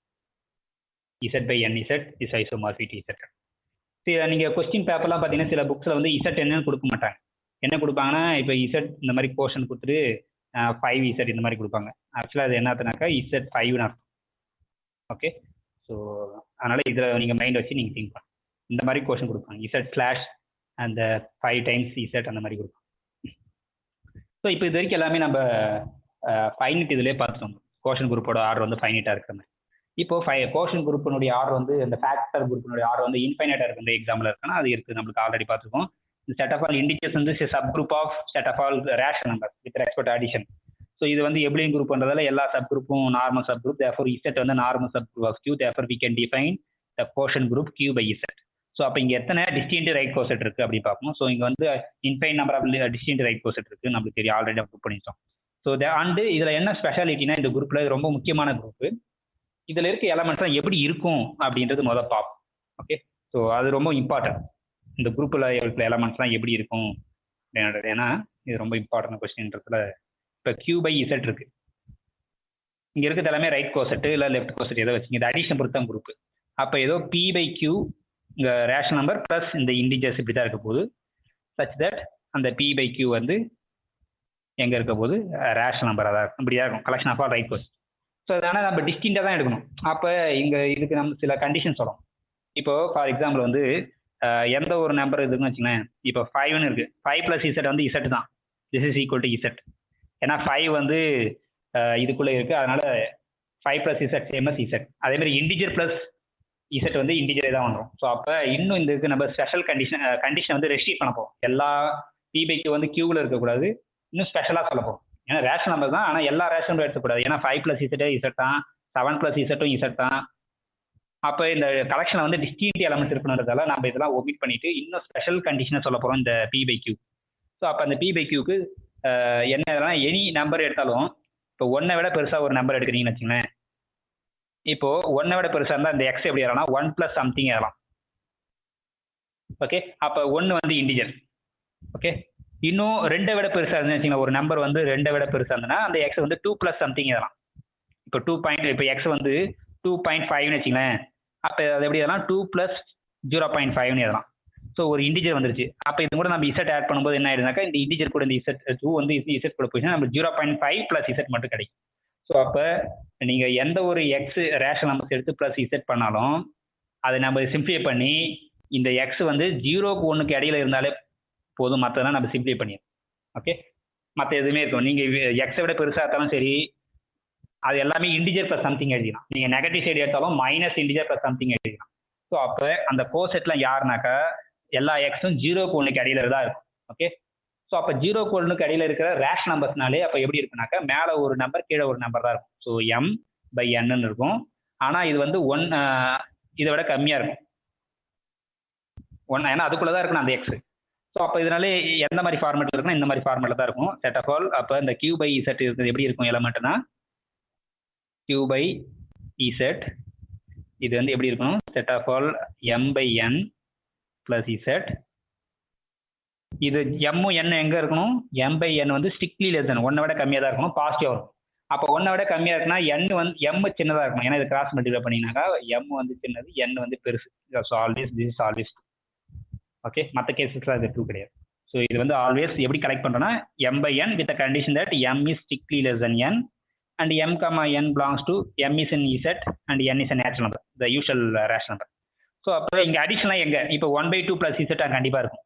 Z/nZ is isomorphic to Zn. சரி, நீங்கள் கொஸ்டின் பேப்பர்லாம் பார்த்தீங்கன்னா சில புக்ஸில் வந்து Zn கொடுக்க மாட்டாங்க. என்ன கொடுப்பாங்கன்னா, இப்போ Z இந்த மாதிரி போர்ஷன் கொடுத்துட்டு 5Z இந்த மாதிரி கொடுப்பாங்க. ஆக்சுவலாக அது என்னத்துனாக்கா Z5ன்னு அர்த்தம். ஓகே, ஸோ அதனால் இதில் நீங்கள் மைண்ட் வச்சு நீங்கள் திங்க் பண்ணலாம். இந்த மாதிரி கொஸ்டின் கொடுப்பாங்க, Z/ அந்த 5 times Z அந்த மாதிரி கொடுப்பாங்க. ஸோ இப்போ இது வரைக்கும் எல்லாமே நம்ம ஃபைனிட் இதிலே பார்த்துட்டோம். கோஷன் குரூப்போட ஆர்டர் வந்து ஃபைனிட்டாக இருக்கிற மாதிரி. இப்போ கோஷன் குரூப்பினுடைய ஆர்டர் வந்து இந்த ஃபேக்டர் குரூப்பினுடைய ஆர்டர் வந்து இன்ஃபைனைட்டா இருக்கு. இந்த எக்ஸாம்பிள் இருக்குன்னா அது இருக்கு, நம்மளுக்கு ஆல்ரெடி பார்த்துருக்கோம். இந்த செட் ஆஃப் ஆல் இண்டிஜர்ஸ் வந்து sub group of set of all rational number with respect addition. So இது வந்து எப்ளியன் குரூப் பண்றதால எல்லா சப் குரூப்பும் normal sub group, therefore Z வந்து normal sub group of Q, therefore we can define the quotient group Q by Z. So அப்போ இங்கே எத்தனை distinct right coset இருக்கு அப்படி பார்ப்போம். ஸோ இங்கே வந்து infinite number of distinct right coset இருக்கு, நம்மளுக்கு தெரியும், ஆல்ரெடி புக் பண்ணிட்டோம். ஸோ அண்டு இதில் என்ன ஸ்பெஷாலிட்டினா இந்த குரூப்ல ரொம்ப முக்கியமான குரூப், இதில் இருக்க எலமெண்ட்ஸ் எப்படி இருக்கும் அப்படின்றது முதல் பார்ப்போம். ஓகே, ஸோ அது ரொம்ப இம்பார்ட்டன்ட். இந்த குரூப்பில் இருக்கிற எலமெண்ட்ஸ்லாம் எப்படி இருக்கும் அப்படின்றது, ஏன்னா இது ரொம்ப இம்பார்ட்டன்ட் கொஸ்டின்றதுல. இப்போ கியூ பை இசட் இருக்கு, இங்கே இருக்கிறது எல்லாமே ரைட் கோசெட்டு இல்லை லெஃப்ட் கோசெட் எதை வச்சுங்க, இது அடிஷன் பொறுத்த குரூப். அப்போ ஏதோ பி பை கியூ இங்கே ரேஷனல் நம்பர் ப்ளஸ் இந்த இண்டிஜர்ஸ் இப்படி தான் இருக்க போகுது, சச் தட் அந்த பி பை கியூ வந்து எங்கே இருக்க போது ரேஷனல் நம்பராக தான் இருக்கும், இப்படியா இருக்கும் collection of all right coset. So அதனால் நம்ம டிஸ்டிங்காக தான் எடுக்கணும். அப்போ இங்கே இதுக்கு நம்ம சில கண்டிஷன் சொல்லணும். இப்போ ஃபார் எக்ஸாம்பிள் வந்து எந்த ஒரு நம்பர் இருக்குன்னு வச்சுங்களேன், இப்போ 5ன்னு இருக்கு, 5 + இசட் வந்து இசட் தான், this is equal to Z. ஏன்னா 5 வந்து இதுக்குள்ளே இருக்கு, அதனால 5 + இசட் சேம் அஸ் இசட். அதே மாதிரி இண்டிஜர் ப்ளஸ் இசட் வந்து இண்டிஜரே தான் வந்துடும். ஸோ அப்போ இன்னும் இந்த இதுக்கு நம்ம ஸ்பெஷல் கண்டிஷன் வந்து ரெஸ்ட்ரிக்ட் பண்ண போகிறோம். எல்லா பி பை கியூ வந்து கியூவில் இருக்கக்கூடாது, இன்னும் ஸ்பெஷலாக சொல்ல போகிறோம். ஏன்னா ரேஷன் நம்பர் தான், ஆனால் எல்லா ரேஷன் நம்பரும் எடுத்துக்கூடாது. ஏன்னா 5 + இசட்டே இசட் தான், 7 + இசட்டும் இசட் தான். அப்போ இந்த கலெக்ஷனில் வந்து டிஸ்டிங்க்ட் எலமெண்ட்ஸ் இருக்கணுன்றதால நம்ம இதெல்லாம் ஒமிட் பண்ணிட்டு இன்னும் ஸ்பெஷல் கண்டிஷனை சொல்ல போகிறோம் இந்த பி பை கியூ. ஸோ அப்போ அந்த பி பை கியூக்கு என்ன எனி நம்பர் எடுத்தாலும், இப்போ 1 விட பெருசாக ஒரு நம்பர் எடுக்கிறீங்கன்னு வச்சுங்களேன், இப்போ 1 விட பெருசாக இருந்தால் இந்த எக்ஸ் எப்படி ஏறலாம், 1 + சம்திங் ஏறலாம். ஓகே, அப்போ 1 வந்து இண்டிஜர். ஓகே, இன்னும் 2 விட பெருசாக இருந்துன்னு வச்சுங்களேன், ஒரு நம்பர் வந்து 2 விட பெருசாக இருந்ததுன்னா அந்த எக்ஸ் வந்து 2 + சம்திங் ஏறலாம். இப்போ 2. இப்போ எக்ஸ் வந்து 2.5ன்னு வச்சுங்களேன், அப்போ அது எப்படி ஏறலாம், 2 + 0.5ன்னு ஏறலாம். ஸோ ஒரு இண்டிஜர் வந்துருச்சு. அப்போ இது கூட நம்ம இசட் ஆட் பண்ணும்போது என்ன ஆயிடுனாக்கா, இந்த இண்டிஜர் கூட இந்த இசட் 2 வந்து இசட் கூட போயிடுச்சுன்னா நம்ம 0.5 + இசட் மட்டும் கிடைக்கும். ஸோ அப்போ நீங்கள் எந்த ஒரு எக்ஸ் ரேஷனல் நம்பர்ஸ் எடுத்து ப்ளஸ் இசட் பண்ணாலும் அதை நம்ம சிம்பிளை பண்ணி இந்த எக்ஸ் வந்து 0க்கு 1க்கு இடையில இருந்தாலே போதும், மற்றதெல்லாம் நம்ம சிம்பிளை பண்ணிடலாம். ஓகே, மற்ற எதுவுமே இருக்கும். நீங்கள் எக்ஸை விட பெருசாக இருந்தாலும் சரி, அது எல்லாமே இண்டிஜர் ப்ளஸ் சம்திங் எழுதிக்கலாம். நீங்கள் நெகட்டிவ் சைடு எடுத்தாலும் மைனஸ் இண்டிஜர் ப்ளஸ் சம்திங் எழுதிக்கலாம். ஸோ அப்போ அந்த கோசெட்லாம் யாருனாக்கா எல்லா எக்ஸும் 0க்கு 1க்கு இடையில தான் இருக்கும். ஓகே, ஸோ அப்போ 0க்கு 1க்கு இடையில இருக்கிற ரேஷ் நம்பர்ஸ்னாலே அப்போ எப்படி இருக்குனாக்கா மேலே ஒரு நம்பர் கீழே ஒரு நம்பர் தான் இருக்கும். ஸோ m/n இருக்கும். ஆனால் இது வந்து 1 இதை விட கம்மியாக இருக்கும் 1, ஏன்னா அதுக்குள்ளே தான் இருக்கணும் அந்த எக்ஸ். ஸோ அப்போ இதனால எந்த மாதிரி ஃபார்மேட்டில் இருக்குன்னா இந்த மாதிரி ஃபார்மேட்டில் தான் இருக்கும் செட் ஆஃப் ஆல். அப்போ இந்த கியூ பை இசட் இருக்கிறது எப்படி இருக்கும் எலமெண்ட்னா, கியூ பை இசட் இது வந்து எப்படி இருக்கணும், set of all m/n + Z. இது எம்மும் n எங்கே இருக்கணும், m/n வந்து ஸ்ட்ரிக்ட்லி லெஸ் தென் 1 விட கம்மியாக தான் இருக்கணும், பாசிட்டிவாக இருக்கும். அப்போ 1 விட கம்மியாக இருக்குன்னா n வந்து m சின்னதாக இருக்கணும், ஏன்னா இது கிராஸ் மல்டிப்ளை பண்ணிங்கனாக்கா m வந்து சின்னது, n வந்து பெருசு. So always this is always. Okay, மற்ற கேசஸ்ல அது ட்ரூ கிடையாது. ஸோ இது வந்து ஆல்வேஸ் எப்படி கலெக்ட் பண்ணுறோன்னா m/n with condition that m is strictly less than n and m, n belongs to m is in z and n is a natural number, the usual rational number. So அப்போ இங்கே அடிஷனலாக எங்கே இப்போ 1/2 + z கண்டிப்பாக இருக்கும்.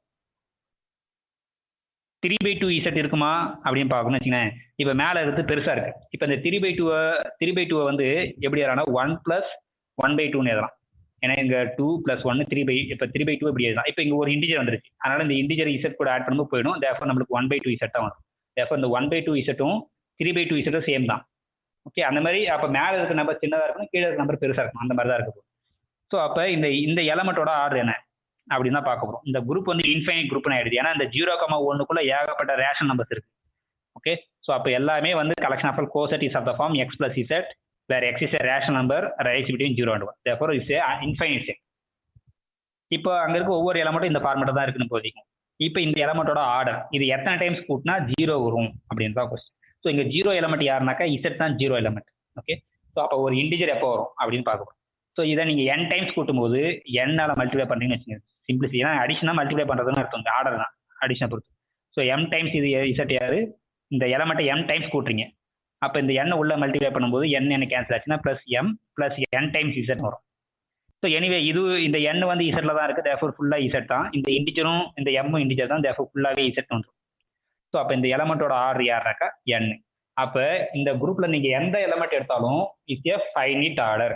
3/2 z இருக்குமா அப்படின்னு பார்க்கணும்னு வச்சுக்கோங்க. இப்போ மேலே இருந்து பெருசாக இருக்குது. இப்போ இந்த 3/2 வந்து எப்படி எழுதலாம், 1 + 1/2ன்னு எழுதலாம். ஏன்னா இங்கே 2 + 1 3/2. இப்போ 3/2 இப்படி எழுதலாம். இப்போ இங்கே ஒரு இண்டிஜர் வந்துருச்சு, அதனால இந்த இண்டிஜர் z கூட ஆட் பண்ணும்போது போயிடும். தேர்ஃபோர் நம்மளுக்கு 1/2 z தான் வரும். தேர்ஃபோர் இந்த 1/2 z-ம் 3/2 z-ம் சேம் தான். ஓகே, அந்த மாதிரி அப்போ மேலே இருக்க நம்பர் சின்னதாக இருக்கணும், கீழே இருக்க நம்பர் பெருசாக இருக்கணும், அந்த மாதிரி தான் இருக்கும். ஸோ அப்போ இந்த எலமெண்ட்டோட ஆர்டர் என்ன அப்படின்னு தான் பார்க்க போகிறோம். இந்த குரூப் வந்து இன்ஃபைனைட் குரூப்னு ஆயிடுது, ஏன்னா இந்த 0,1க்குள்ள ஏகப்பட்ட ரேஷன் நம்பர்ஸ் இருக்கு. ஓகே, ஸோ அப்போ எல்லாமே வந்து collection of all coset is of the form x + z where x is a rational number lies between 0 and 1. Therefore is a infinite set. இப்போ அங்கே இருக்க ஒவ்வொரு எலமெண்ட்டும் இந்த ஃபார்மெட்டில் தான் இருக்குன்னு போதிக்கும். இப்போ இந்த எலமெண்ட்டோட ஆர்டர் இது எத்தனை டைம்ஸ் கூட்டினா 0 வரும் அப்படின்னு தான் கொஸ்டின். ஸோ இங்கே 0 எலமெண்ட் யாருனாக்கா இசட் தான் 0 எலமெண்ட். ஓகே, ஸோ அப்போ ஒரு இண்டிஜர் எப்போ வரும் அப்படின்னு பார்க்கணும். ஸோ இதை நீங்கள் n டைம்ஸ் கூட்டும்போது n-ஆல் மல்டிப்ளை பண்ணுறீங்கன்னு வச்சுக்கோங்க, சிம்பிளிசி. ஏன்னா அடிஷனாக மல்டிப்ளை பண்ணுறதுன்னு அர்த்தம், இந்த ஆர்டர் தான் அடிஷனை பொறுத்து. ஸோ m டைம்ஸ் இது இசட் யாரு, இந்த எலமெண்ட்டை m டைம்ஸ் கூட்டுறீங்க. அப்போ இந்த n உள்ள மல்டிப்ளை பண்ணும்போது n கேன்சல் ஆச்சுன்னா +m + n டைம்ஸ் இசட் வரும். ஸோ எனிவே இது இந்த n வந்து இசட்ல தான் இருக்குது, தேர்ஃபோர் ஃபுல்லாக இசட் தான். இந்த இண்டிஜரும் இந்த m-ம் இண்டிஜர் தான், தேர்ஃபோர் ஃபுல்லாகவே இசட் வந்துடும். ஸோ அப்போ இந்த எலமெண்ட்டோட ஆர்டர் யாருனாக்கா n. அப்போ இந்த குரூப்ல நீங்க எந்த எலமெண்ட் எடுத்தாலும் இட்ஸ் எ ஃபைனிட் ஆர்டர்.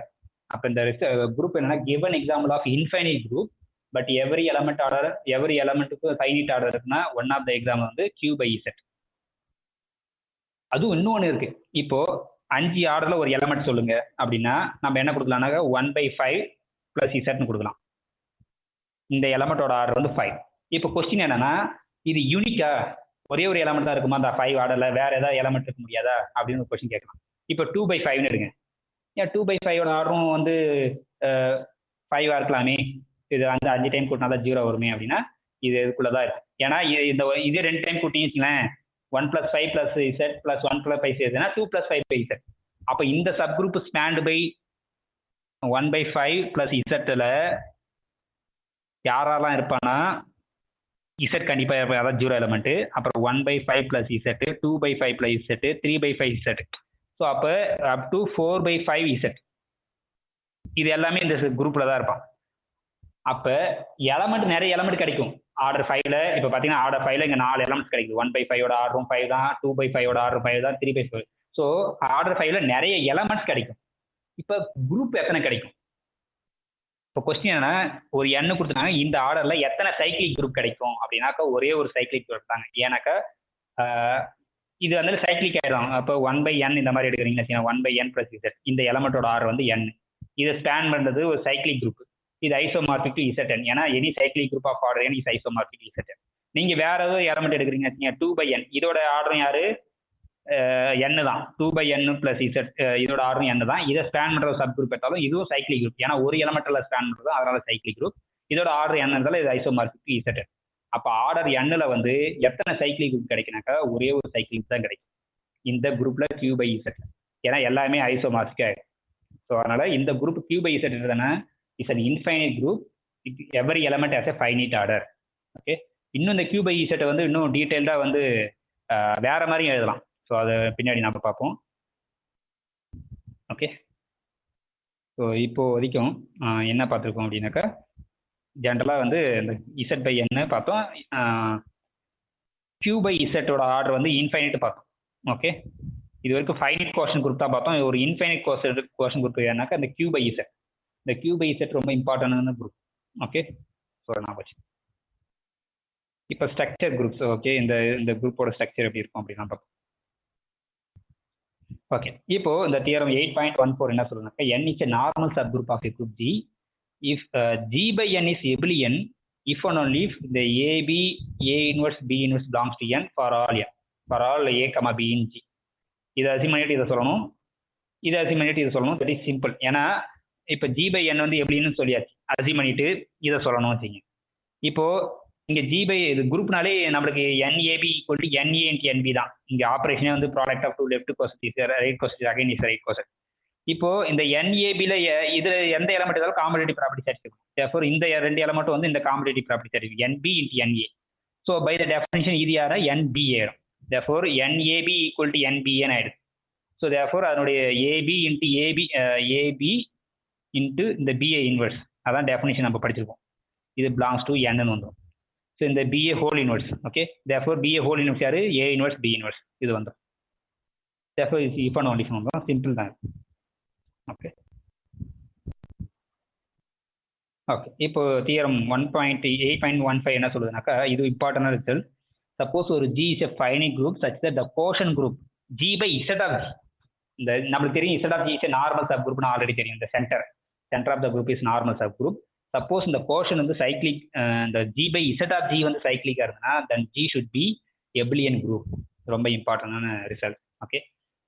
அப்போ இந்த குரூப் என்னன்னா given example of infinite group but every எலமெண்ட்டுக்கு ஃபைனைட் ஆர்டர் இருக்குன்னா ஒன் ஆஃப் த எக்ஸாம்பிள் வந்து Q by Z. அதுவும் இன்னொன்று இருக்கு. இப்போ 5 ஆர்டர்ல ஒரு எலமெண்ட் சொல்லுங்க அப்படின்னா நம்ம என்ன கொடுக்கலாம்னாக்க 1/5 + Z கொடுக்கலாம். இந்த எலமெண்டோட ஆர்டர் வந்து 5. இப்போ கொஸ்டின் என்னன்னா இது யூனிக்கா, ஒரே ஒரு எலமெண்ட் தான் இருக்குமா அந்த 5 ஆர்டர்ல, வேற ஏதாவது எலமெண்ட் இருக்க முடியாதா அப்படின்னு ஒரு கொஸ்டின் கேட்கலாம். இப்போ 2/5ன்னு எடுங்க. ஏன் 2/5ஓட ஆர்டரும் வந்து 5 இருக்கலாமே, இது வந்து 5 டைம் கூட்டினா தான் 0 வருமே அப்படின்னா இது இதுக்குள்ளதான் இருக்கு. ஏன்னா இது 2 டைம் கூட்டின்னு வச்சுங்களேன், 1 + 5 + Z + 1 + 5 சேர்த்துனா 2 + 5/Z. அப்போ இந்த subgroup spanned by 1/5 + Z யாரெல்லாம் இருப்பானா Z கண்டிப்பா இருப்பா, அதாவது 0 எலமெண்ட். அப்புறம் 1/5 + Z, 2/5 + Z, 3/5Z. ஸோ அப்போ அப் டு 4/5Z. இது எல்லாமே இந்த குரூப்ல தான் இருப்பான். அப்ப எலமெண்ட் நிறைய எலமெண்ட் கிடைக்கும். ஆர்டர் 5ல இப்போ பார்த்தீங்கன்னா ஆர்டர் 5ல இங்கே 4 எலமெண்ட்ஸ் கிடைக்கும். 1/5ஓட ஆர்டரும் 5 தான், 2/5ஓட ஆர்டர் 5 தான், 3/5. ஸோ ஆர்டர் 5ல நிறைய எலமெண்ட்ஸ் கிடைக்கும். இப்போ குரூப் எத்தனை கிடைக்கும்? இப்போ கொஸ்டின் என்னன்னா ஒரு எண்ணு கொடுத்துட்டாங்க, இந்த ஆர்டர்ல எத்தனை சைக்கிளிக் குரூப் கிடைக்கும் அப்படின்னாக்கா ஒரே ஒரு சைக்கிளிக் குரூப் தாங்க. ஏன்னாக்கா இது வந்து சைக்கிளிக் ஆயிடும். அப்போ 1/n இந்த மாதிரி எடுக்கிறீங்கன்னா 1/n + Z. இந்த எலமெண்டோட ஆர்டர் வந்து n. இதை ஸ்பேன் பண்றது ஒரு சைக்கிளிக் குரூப். இது ஐசோமார்பிக் டு Zn. ஏன்னா any cyclic group of order n is isomorphic to Zn. நீங்க வேற ஏதோ எலமெண்ட் எடுக்கிறீங்க 2/n, இதோட ஆர்டரும் யாரு n தான். 2/n + Z இதோட ஆர்டரும் n தான். இதை ஸ்பேன் பண்ற சப் குரூப் எடுத்தாலும் இதுவும் சைக்கிளிக் குரூப். ஏன்னா ஒரு எலமெண்ட்ல ஸ்பேன் பண்றது, அதனால சைக்கிளிக் குரூப். இதோட ஆர்டர் n இருந்தாலும் இது ஐசோமார்பிக் டு Zn. அப்ப ஆர்டர் nல வந்து எத்தனை சைக்கிளிக் குரூப் கிடைக்குனாக்கா ஒரே ஒரு சைக்கிளிக் தான் கிடைக்கும் இந்த குரூப்ல Q by Z. ஏன்னா எல்லாமே ஐசோமார்பிக் ஆயிடும். ஸோ அதனால இந்த குரூப் Q by Z என்னன்னா is an infinite group. Every element has a finite order. Okay. இன்னும் இந்த Q by Z வந்து இன்னும் டீட்டெயில்டா வந்து வேற மாதிரியும் எழுதலாம். ஸோ அதை பின்னாடி நம்ம பார்ப்போம். ஓகே. ஸோ இப்போ வரைக்கும் என்ன பார்த்துருக்கோம் அப்படின்னாக்கா ஜென்ரலாக வந்து இந்த Z/n பார்த்தோம். Q by Z ஆர்டர் வந்து இன்ஃபைனைட் பார்த்தோம். ஓகே. இது வரைக்கும் ஃபைனைட் கோஷன் குரூப் தான் பார்த்தோம். ஒரு இன்ஃபைனைட் கோஷன் குரூப் ஏன்னாக்கா இந்த Q by Z. இந்த Q by Z ரொம்ப இம்பார்ட்டன்டான குரூப். ஓகே. ஸோ நான் வச்சு இப்போ ஸ்ட்ரக்சர் குரூப்ஸ். ஓகே. இந்த குரூப்போட ஸ்ட்ரக்சர் எப்படி இருக்கும் அப்படின்னு பார்ப்போம். ஓகே. இப்போ இந்த தியரம் 8.14 என்ன சொல்லுனாக்கா n is a normal subgroup of a group G if G/n is abelian if and only if the AB A inverse B inverse belongs to n for all A B in G. இதை அசிம் பண்ணிட்டு இதை சொல்லணும், இதை அசிம் பண்ணிட்டு இதை சொல்லணும். Very simple. ஏன்னா இப்போ G/n வந்து எப்படின்னு சொல்லியாச்சு, அசிம் பண்ணிட்டு இதை சொல்லணும் வச்சுங்க. இப்போ இங்க G/, இது குரூப்னாலே நம்மளுக்கு NAB = NA × NB தான். இங்க ஆபரேஷனே வந்து product of two left cosets right cosets again is right cosets. இப்போ இந்த NABல இதுல எந்த எலமெண்ட் இருந்தாலும் காம்படிட்டிவ் ப்ராப்பர்ட்டி சாட்டிஸ்ஃபை. தேர்ஃபோர் இந்த ரெண்டு எலமெண்ட் வந்து இந்த competitive property satisfy NB × NA. So by the definition இது யாரா NB ஆயிடும். தேர்ஃபோர் NAB = NBN ஆயிடுது. ஸோ தேர்ஃபோர் அதனுடைய AB இன்ட்டு இந்த BA இன்வெர்ஸ், அதான் டெஃபினிஷன் நம்ம படிச்சிருக்கோம். இது பிலாங்ஸ் டு n வந்துடும். ஸோ இந்த BA whole inverse. Okay. Therefore BA whole inverse யாரு A இன்வெர்ஸ் B இன்வெர்ஸ் இது வந்துடும். தேர்ஃபோர் இஃப் அண்ட் ஒன்லி வந்துடும். சிம்பிள் தான். ஓகே. ஓகே. இப்போ தியரம் 1.8.15 என்ன சொல்லுதுனாக்கா இது இம்பார்ட்டன்டான ரிசல்ட். சப்போஸ் ஒரு G is a finite group such that the quotient group G by Z of G. இந்த நம்மளுக்கு தெரியும் Z of G is a normal sub குரூப்னு ஆல்ரெடி தெரியும். இந்த centre of the group is normal sub group. Suppose இந்த quotient வந்து cyclic, இந்த G by Z of G வந்து சைக்ளிக்கா இருந்ததுன்னா தென் G ஷுட் பி எபிலியன் குரூப். ரொம்ப இம்பார்ட்டன்டான ரிசல்ட். ஓகே.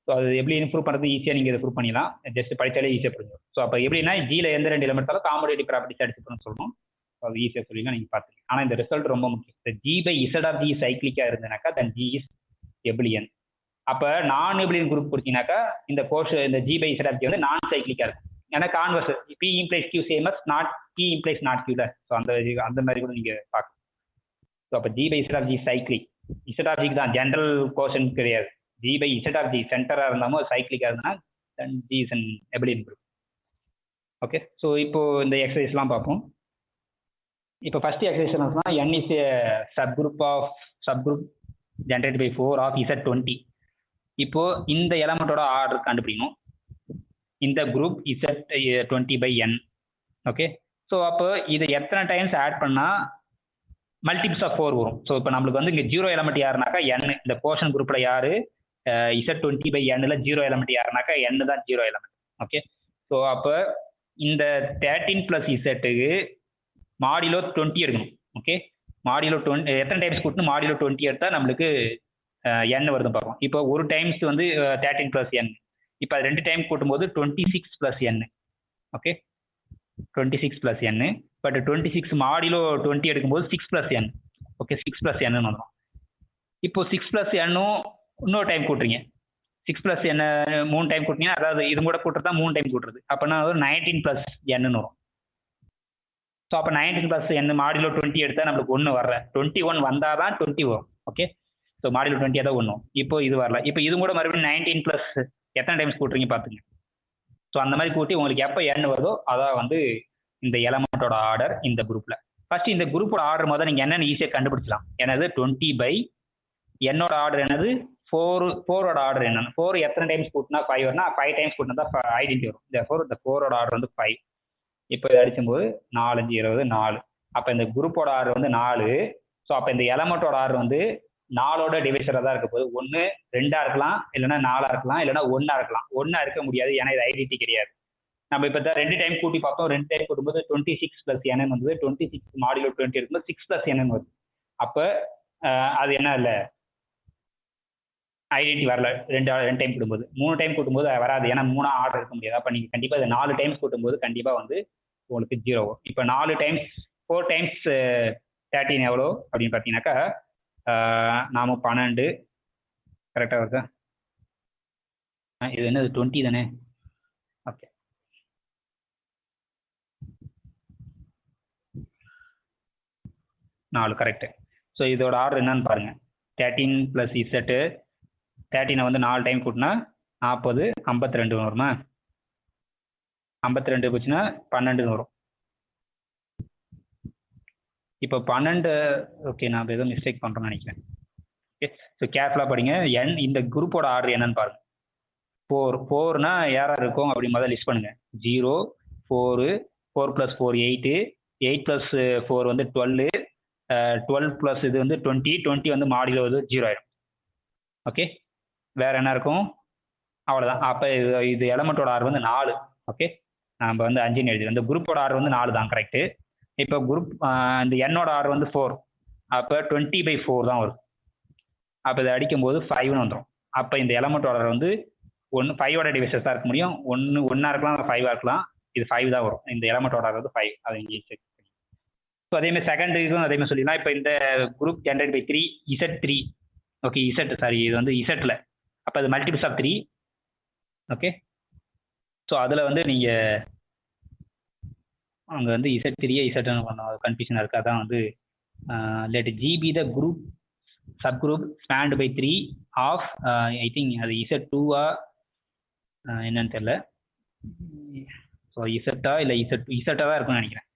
ஸோ அது எப்படி ப்ரூவ் பண்ணுறது ஈஸியாக நீங்கள் இதை ப்ரூவ் பண்ணிடலாம். ஜஸ்ட் படித்தாலே ஈஸியாக புரிஞ்சிடும். ஸோ அப்போ எப்படின்னா ஜியில் எந்த ரெண்டு எலிமெண்ட்ஸாலும் காம்படிட்டிவ் ப்ராப்பர்ட்டி சாட்டிஸ்ஃபைன்னு சொல்லணும். அது ஈஸியாக சொல்லிங்கன்னா நீங்கள் பார்த்துக்கலாம். ஆனால் இந்த ரிசல்ட் ரொம்ப முக்கியம். இந்த G by Z of G சைக்ளிக்காக இருந்ததுனாக்கா தென் G இஸ் எபிலியன். அப்போ நான் எபிலியன் குரூப் கொடுத்தீங்கன்னாக்கா இந்த கோர்ஸ் இந்த G by Z of G வந்து நான் சைக்ளிக்காக இருக்கும். ஏன்னா converse P implies Q same as not P implies not Q. So அந்த மாதிரி கூட நீங்கள் பார்க்கலாம். ஸோ அப்போ G by Z of G cyclic. Z of G தான் ஜென்ரல் கோஷன் கிடையாது. G by Z of G சென்டராக இருந்தாலும் சைக்ளிக்காக இருந்தால் then G is an abelian group. Okay. So இப்போ இந்த எக்ஸசைஸ்லாம் பார்ப்போம். இப்போ ஃபர்ஸ்ட் எக்ஸசைஸ் என்னன்னா n is a subgroup generated by 4 of Z20. இப்போ இந்த எலமெண்டோட ஆர்டர் கண்டுபிடிக்கணும். இந்த group Z 20/n. Okay, so அப்போ இது எத்தனை டைம்ஸ் ஆட் பண்ணால் மல்டிபிள்ஸ் ஆஃப் 4 வரும். ஸோ இப்போ நம்மளுக்கு வந்து இங்கே 0 எலமெண்ட் யாருனாக்கா n. இந்த போர்ஷன் குரூப்பில் யார் இசட் 20/nல 0 எலமெண்ட் யாருனாக்கா n தான் 0 எலமெண்ட். ஓகே, ஸோ அப்போ இந்த 13 + இசட்டுக்கு மாடிலோ 20 எடுக்கணும். ஓகே, மாடிலோ 20 எத்தனை டைம்ஸ் கூட்டணும்? மாடிலோ 20 எடுத்தால் நம்மளுக்கு n வருதுன்னு பார்ப்போம். இப்போ ஒரு டைம்ஸ் வந்து 13 + n. இப்போ அது 2 டைம் கூட்டும்போது 26 + n. Okay, 26 + n. பட் 26 மாடிலோ 20 எடுக்கும்போது 6 + n. ஓகே, 6 + n வந்துடும். இப்போ 6 + n இன்னொரு டைம் கூட்டுறீங்க. 6 + n 3 டைம் கூட்டினீங்கன்னா, அதாவது இது கூட கூட்டுறதா 3 டைம் கூட்டுறது. அப்போனா ஒரு 19 + n வரும். ஸோ அப்போ 19 + n மாடிலோ 20 எடுத்தால் நம்மளுக்கு 1 வரல. 21 வந்தால் தான் 20 வரும். ஓகே, ஸோ மாடிலோ 20 தான் 1. இப்போ இது வரல. இப்போ இது கூட மறுபடியும் 19 + எத்தனை டைம்ஸ் கூட்டுறீங்க பார்த்துங்க. ஸோ அந்த மாதிரி கூட்டி உங்களுக்கு எப்போ n வருதோ அதான் வந்து இந்த எலமெண்ட்டோட ஆர்டர் இந்த குரூப்பில். ஃபர்ஸ்ட் இந்த குரூப்போட ஆர்டர் முதல்ல நீங்கள் என்னென்னு ஈஸியாக கண்டுபிடிச்சலாம். எனது 20/, என்னோட ஆர்டர் என்னது 4ஓட ஆர்டர் என்னன்னு. 4 எத்தனை டைம்ஸ் கூட்டினா 5 வரும்னா 5 டைம்ஸ் கூட்டினா தான் ஐடென்டி வரும். இந்த 4ஓட ஆர்டர் வந்து 5. இப்போ இதை அடிக்கும்போது 4 5 20 4. அப்போ இந்த குரூப்போட ஆர்டர் வந்து 4. ஸோ அப்போ இந்த எலமெண்ட்டோட ஆர்டர் வந்து 4ஓட டிவைசராக தான் இருக்க போது. 1 2ஆ இருக்கலாம், இல்லைன்னா 4ஆ இருக்கலாம், இல்லைன்னா 1ஆ இருக்கலாம். 1ஆ இருக்க முடியாது, ஏன்னா இது ஐடென்டி கிடையாது. நம்ம இப்போ தான் 2 டைம் கூட்டி பார்த்தோம். 2 டைம் கூட்டும்போது 26 + n வந்து 26 மாடிலோ 20 இருக்கும்போது 6 + n வருது. அப்போ அது என்ன இல்லை, ஐடென்டி வரல. 2 டைம் கூட்டும்போது. 3 டைம் கூட்டும்போது வராது, ஏன்னா 3ஆ ஆர்டர் இருக்க முடியாது. அப்போ நீங்கள் கண்டிப்பாக இதை 4 டைம்ஸ் கூட்டும்போது கண்டிப்பாக வந்து உங்களுக்கு 0 வரும். இப்போ 4 டைம்ஸ் 4 டைம்ஸ் 13 எவ்வளோ அப்படின்னு பார்த்தீங்கன்னாக்கா நாம 12 கரெக்டாக வருதா? இது என்னது 20 தானே? ஓகே, நாலு கரெக்டு. ஸோ இதோட ஆர்டர் என்னன்னு பாருங்க. 13 + இசட்டு 13 வந்து 4 டைம் கூட்டினா 40 52 வருமா? 52 போச்சுன்னா 12 வரும். இப்போ 12 ஓகே, நான் ஏதோ மிஸ்டேக் பண்ணுறேன்னு நினைக்கிறேன். ஓகே, ஸோ கேர்ஃபுல்லாக படிங்க. இந்த குரூப்போட ஆர்டர் என்னன்னு பாருங்க. 4னா யாரா இருக்கும் அப்படி முதல்ல லிஸ்ட் பண்ணுங்க. 0 4 4 + 4 8 8 + 4 வந்து 12 12 + இது வந்து 20 20 வந்து மாடியில் வந்து 0 ஆயிடும். ஓகே, வேற என்ன இருக்கும்? அவ்வளோதான். அப்போ இது எலமெண்ட்டோட ஆர்டர் வந்து 4. ஓகே, நம்ம வந்து 5ன்னு எழுதி. இந்த குரூப்போட ஆர்டர் வந்து 4 தான் கரெக்டு. இப்போ குரூப் இந்த என்னோட ஆர்டர் வந்து 4. அப்போ 20/4 தான் வரும். அப்போ இதை அடிக்கும்போது 5ன்னு வந்துடும். அப்போ இந்த எலமெண்ட் ஆர்டர் வந்து 5ஓட டிவைசஸ் தான் இருக்க முடியும். 1ஆ இருக்கலாம், 5ஆ இருக்கலாம். இது 5 தான் வரும். இந்த எலமெண்ட் ஆர்டர் வந்து 5. அதை இங்கே செக் பண்ணி. ஸோ அதேமாதிரி செகண்ட் இதுவும் அதேமாதிரி சொல்லிடலாம். இப்போ இந்த group generate by 3 Z3. Okay, sorry இது வந்து இசட்டில். அப்போ அது மல்டிபிள்ஸ் ஆஃப் 3. ஓகே, ஸோ அதில் வந்து நீங்கள் அங்கே வந்து Z3 இசட்னு பண்ணோம், கன்ஃபியூஷனாக இருக்குது. அதான் வந்து let G be the group subgroup spanned by 3 of I think அது Z2ஆ என்னன்னு தெரியல. ஸோ இசட்டா இல்லை இசட்டாக தான் இருக்கும்னு நினைக்கிறேன்.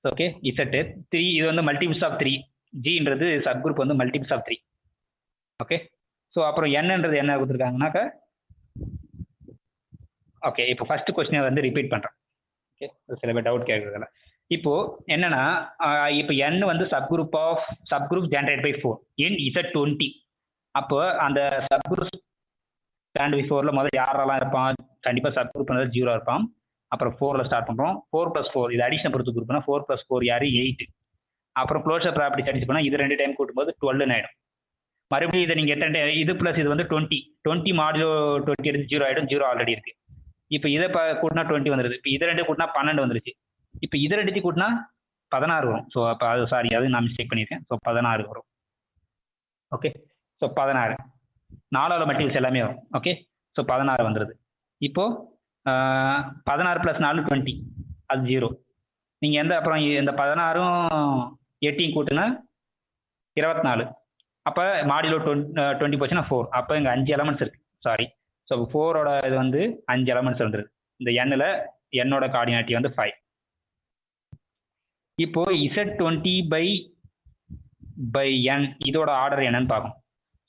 ஓகே, இசட்டு 3 இது வந்து மல்டிபிள்ஸ் ஆஃப் 3. ஜின்றது சப்குரூப் வந்து மல்டிபிள்ஸ் ஆஃப் 3. ஓகே, ஸோ அப்புறம் என்னன்றது என்ன கொடுத்துருக்காங்கனாக்கா, ஓகே இப்போ ஃபர்ஸ்ட் கொஸ்டினை வந்து ரிப்பீட் பண்ணுறேன். ஓகே, சில பேர் டவுட் கேட்குறதுல. இப்போ என்னன்னா, இப்போ n வந்து subgroup generated by 4 in Z20. அப்போ அந்த சப்குரூப் ஸ்டாண்ட் பை 4ல முதல்ல யாரெல்லாம் இருப்பான்? கண்டிப்பாக சப்குரூப் வந்து 0 இருப்பான். அப்புறம் 4ல் ஸ்டார்ட் பண்ணுறோம். 4 + 4 இது அடிஷன் பொறுத்து குரூப்னா 4 + 4 யாரு 8. அப்புறம் க்ளோஷர் ப்ராப்பர்ட்டி சாட்டிஸ் பண்ணால் இது 2 டைம் கூட்டும்போது 12 ஆகிடும். மறுபடியும் இதை நீங்கள் எத்தனை இது ப்ளஸ் இது வந்து 20 மாடிலோ 20 எடுத்து 0 ஆகிடும். 0 ஆல்ரெடி இருக்குது. இப்போ இதை கூட்டினா 20 வந்துடுது. இப்போ இதை 2 கூட்டினா 12 வந்துருச்சு. இப்போ இதை 2 கூட்டினா 16 வரும். ஸோ அப்போ அது சாரி, அது நான் மிஸ்டேக் பண்ணியிருக்கேன். ஸோ 16 வரும். ஓகே, ஸோ 16 4ஆல் மல்டிபிள்ஸ் எல்லாமே வரும். ஓகே, ஸோ 16 வந்துடுது. இப்போது 16 + 4 20, அது 0. நீங்கள் அப்புறம் இந்த 16ம் 18 கூட்டினா 24. அப்போ மாடிலோ 20 போச்சுன்னா 4. அப்போ இங்கே 5 எலமெண்ட்ஸ் இருக்குது. சாரி, ஸோ 4ஓட இது வந்து 5 எலமெண்ட்ஸ் வந்துடுது. இந்த எண்ணில் என்னோட கோஆர்டினேட்டி வந்து 5. இப்போ Z20/n இதோட ஆர்டர் என்னன்னு பார்க்கணும்.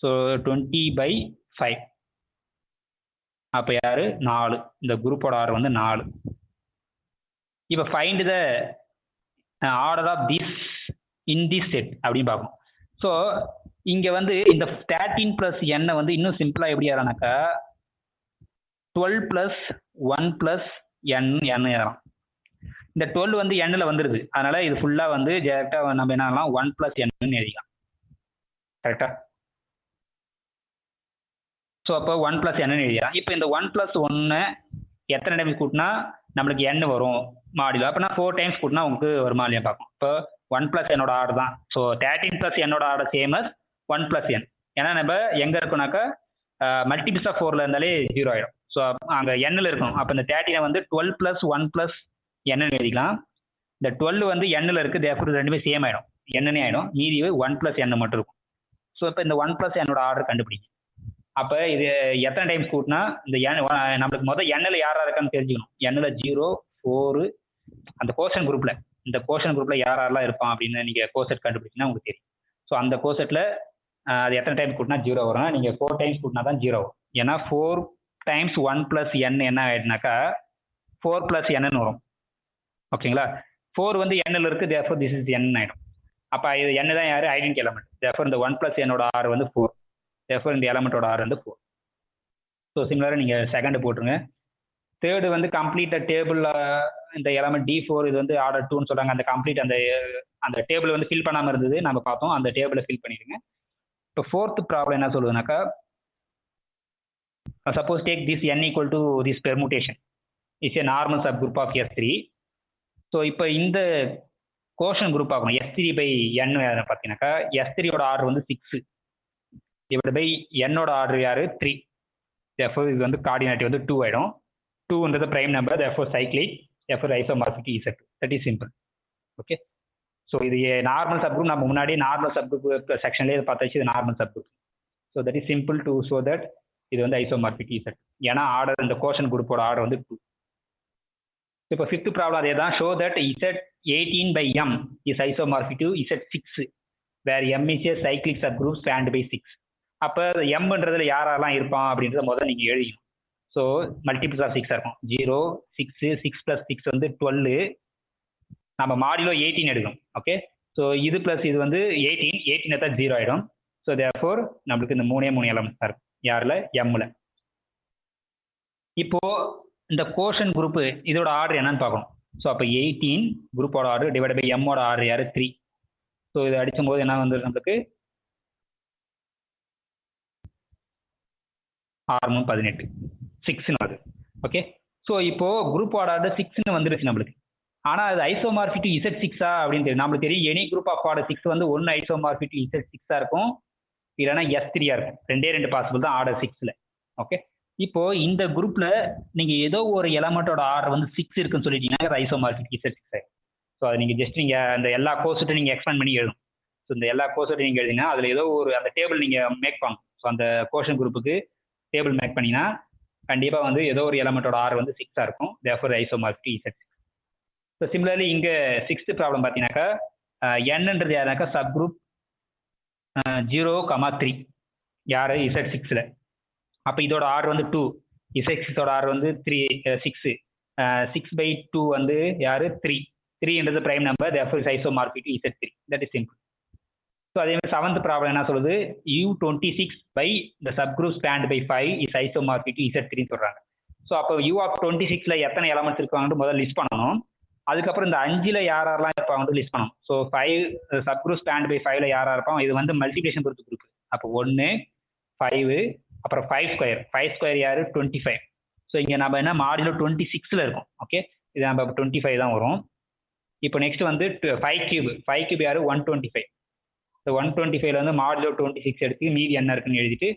ஸோ 20/5. அப்போ யார் 4, இந்த குரூப்போட ஆர்டர் வந்து 4. இப்போ find the order of this in the set அப்படின்னு பார்க்கணும். ஸோ இங்கே வந்து இந்த 13 ப்ளஸ் எண்ணை வந்து இன்னும் சிம்பிளாக எப்படி ஏறானாக்கா 12 ப்ளஸ் 1 ப்ளஸ் என் ஏறாம். இந்த 12 வந்து எண்ணில் வந்துடுது, அதனால இது ஃபுல்லாக வந்து டேரெக்டாக நம்ம என்ன பண்ணலாம் 1 ப்ளஸ் என்னு எழுதிக்கலாம். கரெக்டா? ஸோ அப்போ 1 ப்ளஸ் என்னு எழுதிக்கலாம். இப்போ இந்த 1 ப்ளஸ் 1 எத்தனை டைம்ஸ் கூட்டினா நம்மளுக்கு என் வரும் மாடியில், அப்போ நான் 4 டைம்ஸ் கூட்டினா உங்களுக்கு வருமா இல்லையா பார்க்கும். இப்போ 1 ப்ளஸ் என்னோட ஆர்டர் தான். ஸோ 13 ப்ளஸ் என்னோட order same as 1 plus n. ஏன்னா நம்ம எங்கே இருக்குனாக்கா மல்டிபிள்ஸ் ஆஃப் 4ல் இருந்தாலே 0 ஆகிடும். ஸோ அங்கே எண்ணில் இருக்கும். அப்போ இந்த 13 வந்து 12 ப்ளஸ் 1 ப்ளஸ் என்னன்னு எழுதிக்கலாம். இந்த 12 வந்து எண்ணில் இருக்குது, தேர்ஃபோர் ரெண்டுமே சேம் ஆகிடும், என்னன்னே ஆகிடும். மீதி 1 ப்ளஸ் என் மட்டும் இருக்கும். ஸோ இப்போ இந்த 1 ப்ளஸ் என்னோட ஆர்டர் கண்டுபிடிக்கும். அப்போ இது எத்தனை டைம்ஸ் கூட்டினா இந்த எண் நம்மளுக்கு முதல் எண்ணில் யாராக இருக்கான்னு தெரிஞ்சுக்கணும். எண்ணில் 0, 4 அந்த கோஷன் குரூப்பில், இந்த கோஷன் குரூப்பில் யாரெல்லாம் இருப்பான் அப்படின்னு நீங்கள் கோசெட் கண்டுபிடிச்சிங்கன்னா உங்களுக்கு தெரியும். ஸோ அந்த கோசெட்டில் அது எத்தனை டைம்ஸ் கூட்டினா 0 வரும். நீங்கள் 4 டைம்ஸ் கூட்டினா தான் 0 வரும். ஏன்னா 4 டைம்ஸ் 1 ப்ளஸ் என் என்ன ஆகிடுனாக்கா 4 ப்ளஸ் என்னன்னு வரும். ஓகேங்களா? 4 வந்து எண்ணில் இருக்குது, தேர்ஃபோர் திஸ் இஸ் என் ஆகிடும். அப்போ இது என்ன தான் யார் ஐடென்டி எலமெண்ட். தேர்ஃபோர் இந்த 1 ப்ளஸ் என்னோட ஆர் வந்து 4. தேர்ஃபோர் இந்த எலமெண்ட்டோட ஆர் வந்து 4. ஸோ சிமிலராக நீங்கள் செகண்ட் போட்டுருங்க. தேர்டு வந்து கம்ப்ளீட் டேபிள், இந்த எலமெண்ட் D4 இது வந்து ஆர்டர் 2ன்னு சொல்கிறாங்க. அந்த கம்ப்ளீட் அந்த டேபிள் வந்து ஃபில் பண்ணாமல் இருந்தது, நம்ம பார்த்தோம். அந்த டேபிளை ஃபில் பண்ணிடுங்க. இப்போ ஃபோர்த் ப்ராப்ளம் என்ன சொல்லுதுனாக்கா, suppose take this n equal to this permutation is a normal sub group of S3. So இப்போ இந்த கோஷன் குரூப் ஆகணும் S3 பை n பார்த்தீங்கன்னாக்கா S3யோட ஆர்டர் வந்து 6 டிவைட் பை என்னோட ஆர்டர் யார் 3. தேர்ஃபோர் இது வந்து கார்டினேட்டி வந்து 2 ஆகிடும். 2ன்றது prime number, therefore cyclic, therefore isomorphic Z2. That is simple. Okay. So இது நார்மல் சப் குரூப். நம்ம முன்னாடி நார்மல் சப் குரூப் செக்ஷன்லேயே பார்த்தாச்சு, இது normal sub group. So that is simple to show that இது வந்து ஐசோமார்பிக் Z2. ஏன்னா ஆர்டர் இந்த கோஷன் குரூப்போட ஆர்டர் வந்து 2. இப்போ ஃபிஃப்த் ப்ராப்ளம் அதே தான். Show that Z18 by M is isomorphic to Z6 where M is a cyclic subgroup spanned by 6. அப்போ எம்ன்றதுல யாரெல்லாம் இருப்பான் அப்படின்றத முதல்ல நீங்கள் எழுதிக்கணும். ஸோ மல்டிபிள்ஸ் ஆஃப் 6 இருக்கும். 0, 6, 6 + 6 வந்து 12. நம்ம மாடிலோ 18 எடுக்கணும். ஓகே. ஸோ இது ப்ளஸ் இது வந்து 18 தான் 0 ஆகிடும். ஸோ தேர்ஃபோர் நம்மளுக்கு இந்த 3 எலமெண்ட்ஸ் தான் இருக்கும். யாரில்? எம்மில். இப்போ இந்த கோஷன் குரூப்பு இதோட ஆர்டர் என்னன்னு பார்க்கணும். ஸோ அப்போ 18 குரூப்போட ஆர்டர் டிவைட் பை எம்மோட ஆர்டர் யார் 3. ஸோ இது அடிக்கும் போது என்ன வந்து நம்மளுக்கு 6 × 18 6ன்னு வருது. ஓகே. ஸோ இப்போ குரூப்போட ஆர்டர் 6ன்னு வந்துருச்சு நம்மளுக்கு. ஆனால் அது ஐசோமார்பிக் டு Z6 அப்படின்னு தெரியும். நம்மளுக்கு தெரியும் எனி குரூப் ஆஃப் ஆர்டர் 6 வந்து ஒன்று ஐசோமார்பிக் டு Z6 இருக்கும், இல்லைன்னா S3 இருக்கும். 2 பாசிபிள் தான் ஆர்டர் 6ல். ஓகே. இப்போ இந்த குரூப்ல நீங்க ஏதோ ஒரு எலமெண்ட்டோட ஆர்டர் வந்து 6 இருக்குன்னு சொல்லிட்டீங்கன்னா அது ஐசோமார்பிக் Z6. ஸோ அது நீங்க ஜஸ்ட் நீங்க அந்த எல்லா கோர்ஸையும் நீங்க எக்ஸ்பேண்ட் பண்ணி எழுதணும். ஸோ இந்த எல்லா கோர்ஸையும் நீங்க எழுதினா அதுல ஏதோ ஒரு அந்த டேபிள் நீங்க மேக் பண்ணணும். ஸோ அந்த கோஷன் குரூப்புக்கு டேபிள் மேக் பண்ணினா கண்டிப்பா வந்து ஏதோ ஒரு எலமெண்ட்டோட ஆர்டர் வந்து 6 இருக்கும். Therefore isomorphic Z6. So similarly இங்க 6th ப்ராப்ளம் பார்த்தீங்கன்னாக்கா என்னன்றது யாருனாக்கா சப் குரூப் 0, 3 யாரு Z6ல. அப்போ இதோட ஆர்டர் வந்து 2. Z6ஓட ஆர்டர் வந்து 6. 6/2 வந்து யாரு 3. 3ன்றது prime number, therefore is isomorphic to Z3. That is simple. So அதே மாதிரி 7th ப்ராப்ளம் என்ன சொல்லுது, U26 by the subgroup spanned by 5 is isomorphic to Z3 சொல்றாங்க. ஸோ அப்போ U26ல எத்தனை எலமெண்ட்ஸ் இருக்காங்கன்னு முதல்ல லிஸ்ட் பண்ணணும். அதுக்கப்புறம் இந்த 5ல் யாரெல்லாம் இருப்பாங்க லிஸ்ட் பண்ணணும். ஸோ 5 சப்குரூப் ஸ்பேண்ட் பை 5ல் யாராக இருப்பாங்க, இது வந்து மல்டிபிகேஷன் பொறுத்து குரூப். அப்போ 1, 5, அப்புறம் 5² யாரு 25. ஸோ இங்கே நம்ம என்ன மாடியில் 26ல் இருக்கும். ஓகே. இது நம்ம 25 தான் வரும். இப்போ நெக்ஸ்ட் வந்து 5³ யாரு 125. ஸோ 125ல வந்து மாடியில் 26 எடுத்து மீதி என்ன இருக்குன்னு எழுதிட்டு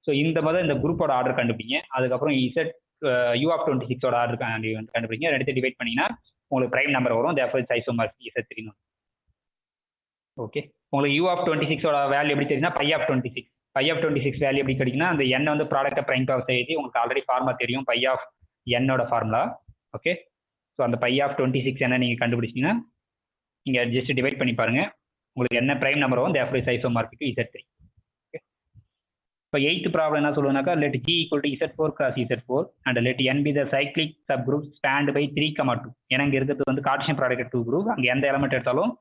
ஸோ இந்த மாதிரி இந்த குரூப்போட ஆர்டர் கண்டுபிடிங்க. அதுக்கப்புறம் U26ஓட ஆர்டர் கண்டுபிடிங்க. ரெண்டு டிவைட் பண்ணிங்கன்னா உங்களுக்கு பிரைம் நம்பர் வரும். Therefore it's isomorphic Z3. Okay. உங்களுக்கு U26ஓட வேல்யூ எப்படி தெரியும்னா π/26 வேல்யூ எப்படி கிடைக்குன்னா அந்த n வந்து ப்ராடக்ட் பிரைம் பவர் எழுதி உங்களுக்கு ஆல்ரெடி ஃபார்முலா தெரியும், π/n ஃபார்முலா. ஓகே. ஸோ அந்த π/26 என்ன நீங்கள் கண்டுபிடிச்சிங்கன்னா நீங்கள் ஜஸ்ட் டிவைட் பண்ணி பாருங்க, உங்களுக்கு என்ன பிரைம் நம்பர் வரும். Therefore it's isomorphic Z3. இப்போ 8th ப்ராப்ளம் என்ன சொல்லுனாக்கா let G equal to Z4 cross Z4 and let N be the cyclic subgroup spanned by 3,2. ஏன்னா இங்கே இருக்கிறது வந்து கார்டீசியன் ப்ராடக்ட் 2 குரூப், அங்கே எந்த எலமெண்ட் எடுத்தாலும்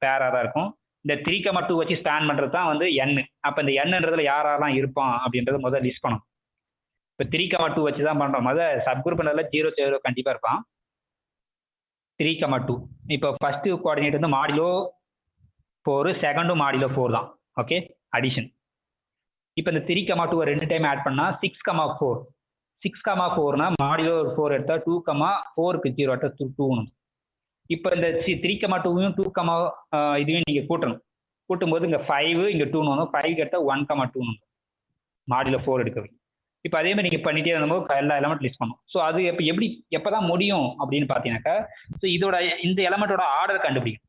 பேராக தான் இருக்கும். இந்த 3,2 வச்சு ஸ்பேன் பண்ணுறது தான் வந்து N. அப்போ இந்த Nன்றதுல யாரெல்லாம் இருப்பான் அப்படின்றத முதல்ல லிஸ்ட் பண்ணணும். இப்போ 3,2 வச்சு தான் பண்ணுறோம். முதல்ல சப்குரூப்ன்றதுல 0 0 கண்டிப்பாக இருப்பான். 3,2 இப்போ ஃபர்ஸ்ட் கோஆர்டினேட் வந்து மாடிலோ 4, செகண்டும் மாடிலோ 4 தான். Okay, addition. இப்போ இந்த 3,2 ரெண்டு டைம் ஆட் பண்ணால் 6,4. 6,4னா மாடிலோ 4 எடுத்தா 2,4க்கு 0 எடுத்தா 2. இப்போ இந்த 3,2யும் 2, இதுவே நீங்கள் கூட்டணும். கூட்டும்போது இங்கே 5 இங்கே 2 வரும். 5 எடுத்தால் 1,2 மாடிலோ 4 எடுக்கவே. இப்போ அதே மாதிரி நீங்கள் பண்ணிட்டே இருந்தபோது எல்லா எலமெண்ட் லிஸ்ட் பண்ணும். ஸோ அது எப்போ தான் முடியும் அப்படின்னு பார்த்தீங்கன்னாக்கா, ஸோ இந்த எலமெண்ட்டோட ஆர்டர் கண்டுபிடிக்கும்.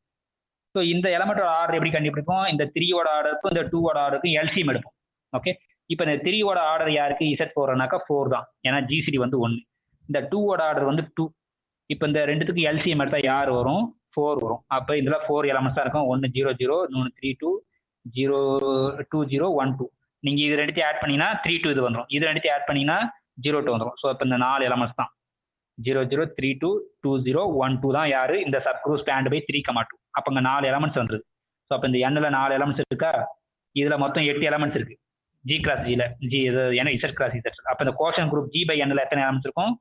ஸோ இந்த எலமெண்ட்டோட ஆர்டர் எப்படி கண்டுபிடிக்கும்? இந்த 3யோட ஆர்டருக்கும் இந்த 2வோட ஆர்டருக்கும் எல்சிஎம் எடுப்போம். ஓகே, இப்போ இந்த 3யோட ஆர்டர் யாருக்கு? Z4னாக்கா 4 தான், ஏன்னா ஜிசிடி வந்து 1. இந்த 2வோட ஆர்டர் வந்து 2. இப்போ இந்த ரெண்டுத்துக்கு எல்சிஎம் எடுத்தால் யார் வரும்? 4 வரும். அப்போ இதில் 4 எலமெண்ட்ஸ் தான் இருக்கும். 1 0 0, இன்னொன்று 3 2, 0 2 0 1 2. நீங்கள் இது ரெண்டுத்தையும் ஆட் பண்ணிங்கன்னா 3 2 இது வந்துடும். இது ரெண்டுத்தையும் ஆட் பண்ணிங்கன்னா 0 2 வந்துடும். ஸோ இப்போ இந்த 4 எலமெண்ட்ஸ் தான் 0 0 3 2 2 0 1 2 தான் யார்? இந்த சப்குரூப் ஸ்பேண்ட் பை 3,2. அப்போ இங்கே 4 எலமெண்ட்ஸ் வந்துருது. ஸோ அப்போ இந்த எண்ணில் 4 எலமெண்ட்ஸ் இருக்கா? இதில் மொத்தம் 8 எலமெண்ட்ஸ் இருக்கு. G கிராஸ் ஜியில் ஜி இது ஏன்னா Z கிராஸ் Z. அப்போ இந்த கோஷன் குரூப் G பை Nல எத்தனை எலமெண்ட்ஸ் இருக்கும்?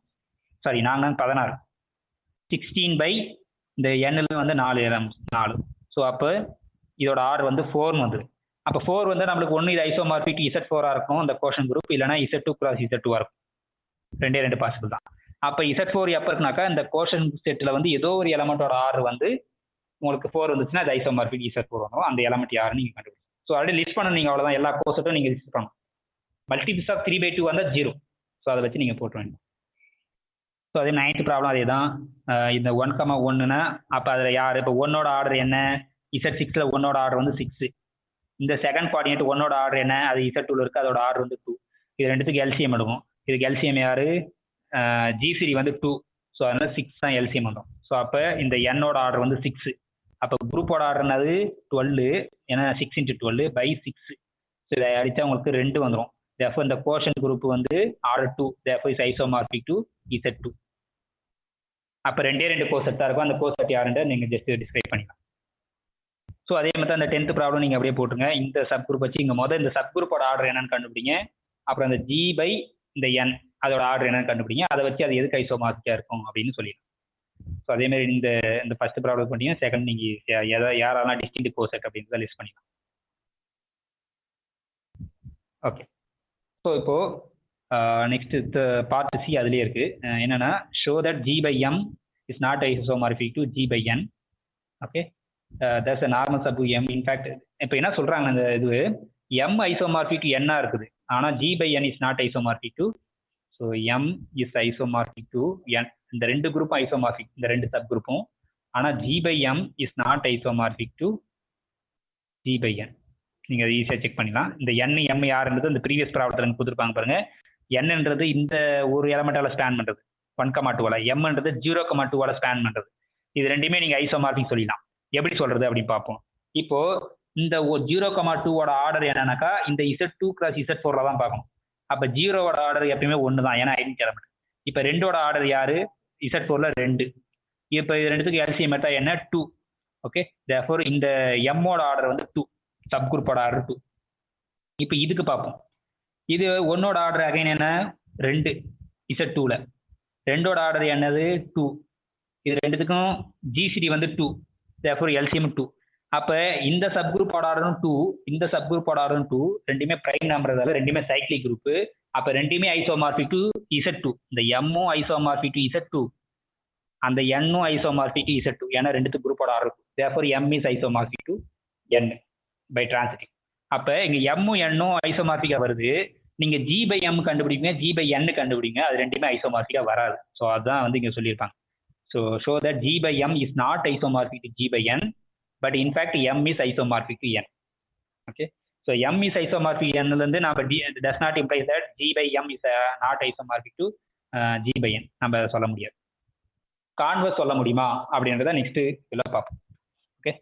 சாரி, நாங்கள் 16. 16 பை இந்த Nல வந்து 4 எலமெண்ட்ஸ் 4. ஸோ அப்போ இதோட ஆர்டர் வந்து 4 வந்துது. அப்போ 4 வந்து நம்மளுக்கு ஒன்று இது ஐசோமார்பிக் Z4 இருக்கும் இந்த கோஷன் குரூப், இல்லைனா Z2 கிராஸ் Z2 இருக்கும். ரெண்டு பாசிபிள் தான். அப்போ Z4 எப்போ இருக்குனாக்கா இந்த கோஷன் செட்டில் வந்து ஏதோ ஒரு எலமெண்ட்டோட ஆர்டர் வந்து உங்களுக்கு 4 வந்துச்சுன்னா அது ஐசோமார்பிக் Z4 வரும். அந்த எலமெண்ட் யாருன்னு நீங்கள் கண்டுபிடிக்கும். ஸோ ஆல்ரெடி லிஸ்ட் பண்ண நீங்கள் அவ்வளோதான், எல்லா கோர்ஸட்டும் நீங்கள் லிஸ்ட் பண்ணணும். மல்டிபிள்ஸ் ஆஃப் 3/2 வந்தால் 0. ஸோ அதை வச்சு நீங்கள் போட்டு வேணும். ஸோ அதே 9th ப்ராப்ளம் அதே தான். இந்த 1,1னா அப்போ அதில் யார்? இப்போ 1ஓட ஆர்டர் என்ன? Z6ல 1ஓட ஆர்டர் வந்து 6. இந்த செகண்ட் கோஆர்டினேட் 1ஓட ஆர்டர் என்ன? அது Z2ல இருக்குது, அதோட ஆர்டர் வந்து 2. இது ரெண்டுத்துக்கு எல்சிஎம் எடுக்கும். இதுக்கு எல்சிஎம் யார்? ஜிசிடி வந்து 2. ஸோ அதனால 6 தான் எல்சிஎம் வரும். ஸோ அப்போ இந்த Nஓட ஆர்டர் வந்து 6. அப்போ குரூப்போட ஆர்டர்னது 12, ஏன்னா 6 × 12 பை 6. ஸோ இதை அடித்தா உங்களுக்கு 2 வந்துடும். தேர்ஃபோர் இந்த கோஷன் குரூப் வந்து order 2, therefore is isomorphic to Z2. அப்போ ரெண்டு கோர்ஸ் தான் இருக்கும். அந்த கோர்ஸ் யாருன்ற நீங்கள் ஜஸ்ட் டிஸ்கிரைப் பண்ணிக்கலாம். ஸோ அதே மாதிரி அந்த 10th ப்ராப்ளம் நீங்கள் அப்படியே போட்டுருங்க. இந்த சப் குரூப் வச்சு இங்கே இந்த சப் குரூப்போட ஆர்டர் என்னன்னு கண்டுபிடிங்க. அப்புறம் அந்த G பை இந்த N அதோட ஆர்டர் என்னன்னு கண்டுபிடிங்க. அதை வச்சு அது எதுக்கு ஐசோமார்பிக்காக இருக்கும் அப்படின்னு சொல்லிடலாம். ஸோ அதே மாதிரி இந்த ஃபர்ஸ்ட் ப்ராப்ளம் பண்ணிட்டீங்கன்னா செகண்ட் நீங்கள் யாரெல்லாம் டிஸ்டிங்க்ட் கோர்செட் அப்படின்றத லிஸ்ட் பண்ணிக்கலாம். ஓகே, ஸோ இப்போ நெக்ஸ்ட் பார்ட் சி அதுலேயே இருக்கு. என்னன்னா show that G by M is not isomorphic to G by N. Okay, that's a normal sub M. In fact இப்போ என்ன சொல்றாங்க, அந்த இது M ஐசோமார்பிக் டு N இருக்குது, ஆனால் G by N is not isomorphic to. So M is isomorphic to N. இந்த ரெண்டு குரூப்பும் isomorphic, இந்த ரெண்டு சப் குரூப்பும். ஆனால் G by M is not isomorphic to G by N. நீங்கள் அதை ஈஸியாக செக் பண்ணிடலாம். இந்த N M யாருன்றது இந்த ப்ரீவியஸ் ப்ராப்ளத்தில் கொடுத்துருப்பாங்க பாருங்க. Nன்றது இந்த ஒரு எலமெண்டால ஸ்பேன் பண்ணுறது 1,2வால, Mன்றது 0,2வால ஸ்பேன் பண்ணுறது. இது ரெண்டுமே நீங்கள் ஐசோமார்பிக் சொல்லிடலாம். எப்படி சொல்றது அப்படின்னு பார்ப்போம். இப்போ இந்த 0,2வோட ஆர்டர் என்னன்னாக்கா இந்த Z2 கிராஸ் Z4ல தான் பார்க்கணும். அப்போ 0வோட ஆர்டர் எப்பயுமே 1 தான், ஏன்னா ஐடென்டி எலமெண்ட். இப்போ 2ஓட ஆர்டர் யாரு? Z4ல 2. இப்போ இது ரெண்டுத்துக்கு எல்சிஎம் எடுத்தா என்ன? 2. ஓகே, தேர்ஃபோர் இந்த Mஓட ஆர்டர் வந்து 2, சப் குரூப்போட ஆர்டர் 2. இப்போ இதுக்கு பார்ப்போம். இது 1ஓட ஆர்டர் அகைன் என்ன? 2 Z2ல. 2ஓட ஆர்டர் என்னது? 2. இது ரெண்டுத்துக்கும் ஜிசிடி வந்து 2, தேர்ஃபோர் எல்சிஎம் 2. அப்போ இந்த சப் குரூப்போட ஆர்டரும் 2, இந்த சப் குரூப்போட ஆர்டரும் 2. ரெண்டுமே பிரைம் நம்பர்தால ரெண்டுமே சைக்ளிக் குரூப். அப்போ ரெண்டுமே ஐசோமார்பிக் டு Z2. இந்த Mமும் ஐசோமார்பிக் டு Z2, அந்த Nனும் ஐசோமார்பிக் டு Z2, ஏன்னா ரெண்டுத்துக்கு குரூப்போட ஆர்டர் இருக்கும். Therefore M is isomorphic to N by transitive. அப்போ இங்கே Mமும் Nனும் ஐசோமார்பிக்காக வருது. நீங்கள் G பை M கண்டுபிடிங்க, G பை N கண்டுபிடிங்க, அது ரெண்டுமே ஐசோமார்பிக்காக வராது. ஸோ அதுதான் வந்து இங்கே சொல்லியிருப்பாங்க. So show that G by M is not isomorphic to G by N, but in fact M is isomorphic to N. Okay, so M is isomorphic to N ல இருந்து நம்ம does not imply that G by M is not isomorphic to G by N நம்ம சொல்ல முடியாது. Converse சொல்ல முடியுமா அப்படின்றத next இதில் பார்ப்போம். ஓகே,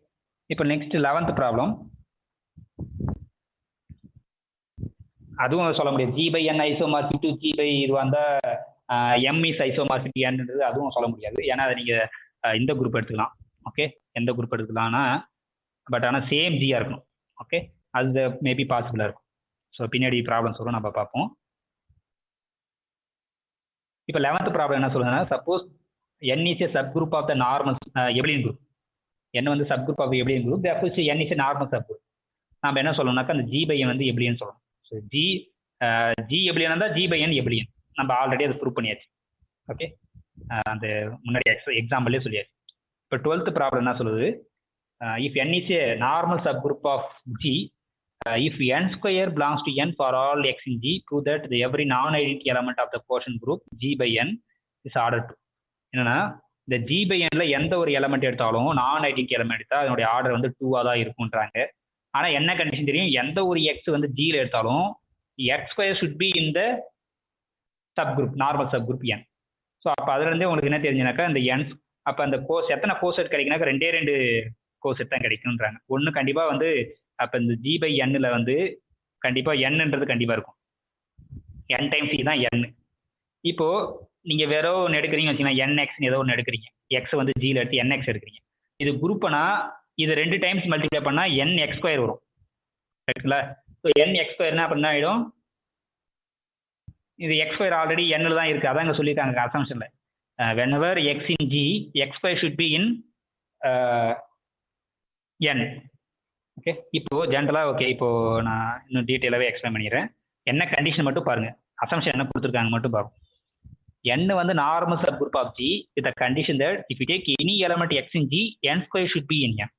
இப்போ நெக்ஸ்ட் 11th ப்ராப்ளம். அதுவும் சொல்ல முடியாது. G by N isomorphic to G by இது வந்தால் எம் இஸ் ஐசோமார்பிக் என்னன்றது அதுவும் சொல்ல முடியாது. ஏன்னா அதை நீங்கள் இந்த குரூப் எடுத்துக்கலாம். ஓகே, எந்த குரூப் எடுத்துக்கலாம்னா பட் ஆனால் சேம் ஜியாக இருக்கணும். ஓகே, அது மேபி பாசிபிளாக இருக்கும். ஸோ பின்னாடி ப்ராப்ளம்ஸ் வரும், நம்ம பார்ப்போம். இப்போ 11th ப்ராப்ளம் என்ன சொல்லுங்கன்னா, suppose n is a sub group of the normal abelian group. n வந்து sub group of abelian group, therefore n is a normal sub group. நம்ம என்ன சொல்லணும்னாக்கா அந்த ஜி பை என் வந்து எபிலியன் சொல்லணும். ஸோ ஜி எபிலியன் இருந்தால் ஜி பை என் எபிலியன். நம்ம ஆல்ரெடி அதை prove பண்ணியாச்சு. ஓகே, அந்த முன்னாடி எக்ஸாம்பிளே சொல்லியாச்சு. இப்போ 12th ப்ராப்ளம் என்ன சொல்லுது, if n is a normal sub group of G, if n square belongs to n for all x in G, prove that every non-identity element of the quotient group G by n is ordered to. என்னன்னா இந்த G by n ல எந்த ஒரு element எடுத்தாலும் நான் identity element எடுத்தா அதனுடைய order வந்து 2 தான் இருக்கும்ன்றாங்க. ஆனா என்ன கண்டிஷன் தெரியும், எந்த ஒரு x வந்து G ல எடுத்தாலும் x square should be in the sub group, normal sub group n. So அப்போ அதுல இருந்தே உங்களுக்கு என்ன தெரிஞ்சுனாக்கா இந்த n அப்போ அந்த கோர்ஸ் எத்தனை கோர்செட் கிடைக்குனாக்கா 2 கோர்செட் தான் கிடைக்கும்ன்றாங்க. ஒன்று கண்டிப்பா வந்து அப்போ இந்த ஜி பை எண்ணில் வந்து கண்டிப்பாக என்னன்றது கண்டிப்பாக இருக்கும். என் டைம்ஸ் தான் என். இப்போது நீங்கள் வேற ஒன்று எடுக்கிறீங்க வச்சுக்கோங்க, என்எக்ஸ்னு ஏதோ ஒன்று எடுக்கிறீங்க, எக்ஸ் வந்து ஜியில் எடுத்து என்எக்ஸ் எடுக்கிறீங்க. இது குரூப்னா இது 2 டைம்ஸ் மல்டிப்ளை பண்ணால் என் எக்ஸ் ஸ்கொயர் வரும். கரெக்டுங்களா? ஸோ என் எக்ஸ் ஸ்கொயர்னா அப்போ என்ன ஆகிடும், இது எக்ஸ் ஸ்கொயர் ஆல்ரெடி எண்ணில் தான் இருக்குது. அதான் இங்கே சொல்லியிருக்காங்க அசம்ஷனில், whenever x in G x square should be in N. Okay, இப்போ ஜென்ரலாக ஓகே, இப்போ நான் இன்னும் டீட்டெயிலாகவே எக்ஸ்பிளைன் பண்ணிடுறேன். என்ன கண்டிஷன் மட்டும் பாருங்க, அசம்ஷன் என்ன கொடுத்துருக்காங்க மட்டும் பாருங்க. n வந்து normal sub group of G with the condition that if you take any element x in G, n square should be in n.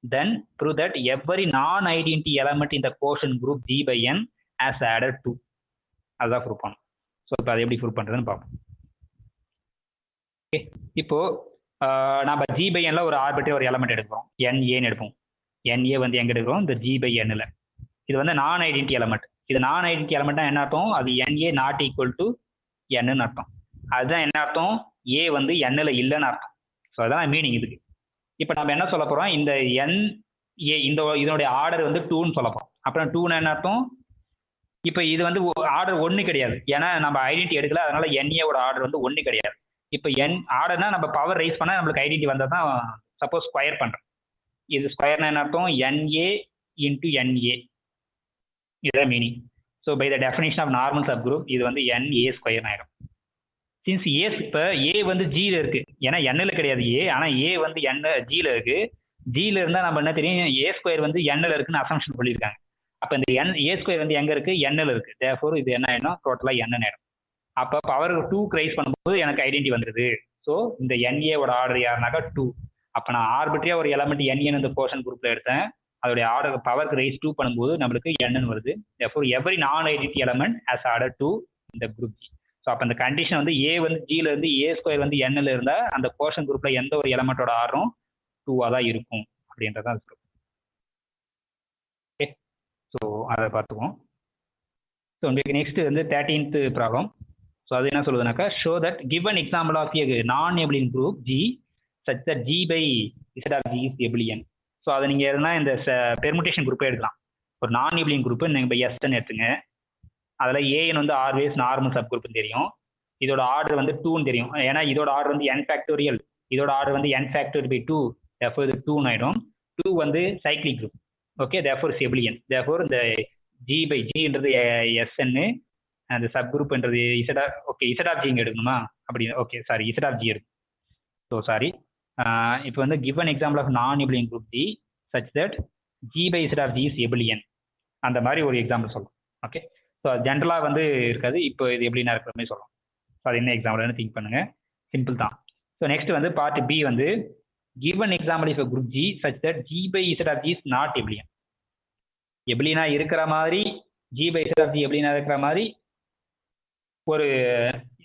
Then prove that every non-identity element in the quotient group G by n has added 2. அதுதான் prove பண்ணணும். So இப்போ அதை எப்படி prove பண்ணுறதுன்னு பார்ப்போம். Okay, இப்போ நம்ம G by n ல ஒரு ஆர்பிட்ரரி ஒரு எலமெண்ட் எடுக்கிறோம், NAன்னு எடுப்போம். NA வந்து எங்க எடுக்கிறோம், இந்த G by n-ல. இது வந்து நான் ஐடென்டி எலமெண்ட். இது நான் ஐடென்டி எலமெண்ட்னா என்ன அர்த்தம், அது NA நாட் ஈக்குவல் டு n-ன்னு அர்த்தம். அதுதான் என்ன அர்த்தம், A வந்து n-ல இல்லைன்னு அர்த்தம். ஸோ அதான் மீனிங் இதுக்கு. இப்போ நம்ம என்ன சொல்ல போறோம், இந்த NA இதனுடைய ஆர்டர் வந்து 2ன்னு சொல்ல போறோம். அப்புறம் 2ன்னு என்ன அர்த்தம், இப்போ இது வந்து ஆர்டர் 1 கிடையாது, ஏன்னா நம்ம ஐடென்டி எடுக்கல, அதனால NA-வோட ஆர்டர் வந்து 1 கிடையாது. இப்போ n ஆர்டர்னா நம்ம பவர் ரைஸ் பண்ணால் நம்மளுக்கு ஐடென்டி வந்தால் தான் சப்போஸ் ஸ்கொயர் பண்ணுறோம். இது ஸ்கொயர்னா என்ன அர்த்தம், NA இன்டு NA, இதுதான் meaning. So by the definition of normal sub group இது வந்து NA ஸ்கொயர் ஆயிடும். சின்ஸ் ஏ இப்போ A வந்து ஜியில் இருக்கு, ஏன்னா n-ல கிடையாது A, ஆனால் A வந்து ஜியில் இருக்கு. ஜியில் இருந்தால் நம்ம என்ன தெரியும், A ஸ்கொயர் வந்து n-ல இருக்குன்னு அசம்ஷன் சொல்லியிருக்காங்க. அப்போ இந்த A ஸ்கொயர் வந்து எங்கே இருக்கு, n-ல இருக்கு. தேர்ஃபோர் இது என்ன ஆயிடும், டோட்டலாக n ஆயிடும். அப்போ பவர் 2 ரைஸ் பண்ணும்போது எனக்கு ஐடென்டி வந்துடுது. ஸோ இந்த NA-வோட ஆர்டர் யாருனாக்கா 2. அப்போ நான் ஆர்பிட்ரியா ஒரு எலமெண்ட் NN இந்த போர்ஷன் குரூப்ல எடுத்தேன், அதோடைய ஆர்டர் பவருக்கு ரைஸ் 2 பண்ணும்போது நம்மளுக்கு n வருது. therefore every நான் ஐடென்டி எலமெண்ட் has added 2 இந்த குரூப் G. ஸோ அப்போ அந்த கண்டிஷன் வந்து A வந்து ஜியில் இருந்து A ஸ்கொயர் வந்து n-ல இருந்தால் அந்த போர்ஷன் குரூப்ல எந்த ஒரு எலமெண்டோட ஆர்டரும் 2-ஆக தான் இருக்கும் அப்படின்றதான் அது. ஓகே, ஸோ அதை பார்த்துக்குவோம். ஸோ உங்களுக்கு நெக்ஸ்ட் வந்து 13th ப்ராப்ளம். ஸோ அது என்ன சொல்லுதுனாக்கா, show that given example of a non abelian group G such that G by Z of G is abelian. So அதை நீங்கள் எதுனா இந்த பெர்முடேஷன் குரூப்பே எடுக்கலாம். ஒரு நான் எபிலியன் குரூப்பு நீங்கள் எஸ்ன்னு எடுத்துங்க, அதில் ஏஎன் வந்து ஆல்வேஸ் நார்மல் சப் குரூப்னு தெரியும், இதோட ஆர்டர் வந்து 2ன்னு தெரியும், ஏன்னா இதோட ஆர்டர் வந்து n ஃபேக்டோரியல், இதோட ஆர்டர் வந்து n ஃபேக்டோரியல் பை 2, therefore இது 2 ஆயிடும். 2 வந்து cyclic group. Okay, therefore abelian. therefore இந்த G by Gன்றது SN, அந்த சப் குரூப்ன்றது ஓகே Z of G இங்கே எடுக்கணுமா, அப்படி okay sorry Z of G எடுக்கும். ஸோ சாரி, இப்போ வந்து given example of non abelian group G such that G by Z of G is abelian, அந்த மாதிரி ஒரு எக்ஸாம்பிள் சொல்லலாம். ஓகே, ஸோ ஜென்ரலாக வந்து இருக்காது, இப்போ இது எப்படின்னா இருக்கிற மாதிரி சொல்லலாம். ஸோ அது என்ன எக்ஸாம்பிள்னு திங்க் பண்ணுங்க, சிம்பிள் தான். ஸோ நெக்ஸ்ட் வந்து பார்ட் B வந்து given example if group G such that G by Z of G is not abelian. எபிலியனா இருக்கிற மாதிரி G by Z of G எபிலியனா இருக்கிற மாதிரி ஒரு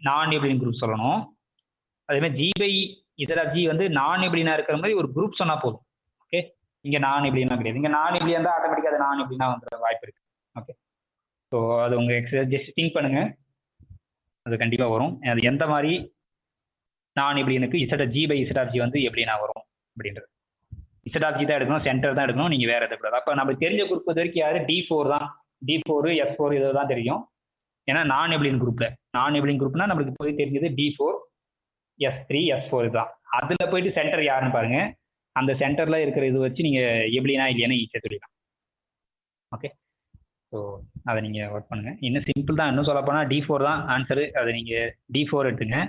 நான் எபிலியன் குரூப் சொல்லணும். அதேமாதிரி G by Z of G வந்து நான் எபிலியனா இருக்கிற மாதிரி ஒரு குரூப் சொன்னா போதும். ஓகே, இங்க நான் எபிலியனா கிடையாது, இங்க நான் எபிலியன் தான் ஆட்டோமேட்டிக்கா அது நான் எபிலியனா வந்துற வாய்ப்பு இருக்கு. ஓகே, ஸோ அது உங்க ஜஸ்ட் திங்க் பண்ணுங்க, அது கண்டிப்பா வரும். அது எந்த மாதிரி நான் எபிலியனுக்கு G by Z of G வந்து எபிலியனா வரும் அப்படின்றது. Z of G தான் எடுக்கணும், சென்டர் தான் எடுக்கணும், நீங்க வேற எதை கூடாது. அப்ப நம்ம தெரிஞ்ச குரூப் வரைக்கும் யாரு D4 தான், D4 S4 இது தான் தெரியும். ஏன்னா நான் எபிலியன் குரூப்னா நம்மளுக்கு போய் தெரிஞ்சது D4 S3 S4 இதுதான். அதுல போயிட்டு சென்டர் யாருன்னு பாருங்க. அந்த சென்டர்ல இருக்கிற இது வச்சு நீங்க எபிலியனா இல்லையானு ஈஸியாக சொல்லிடலாம். ஓகே, ஸோ அதை நீங்க ஒர்க் பண்ணுங்க. இன்னும் சிம்பிள் தான். இன்னும் சொல்ல போனா D4 தான் ஆன்சரு. அதை நீங்க D4 எடுத்துங்க.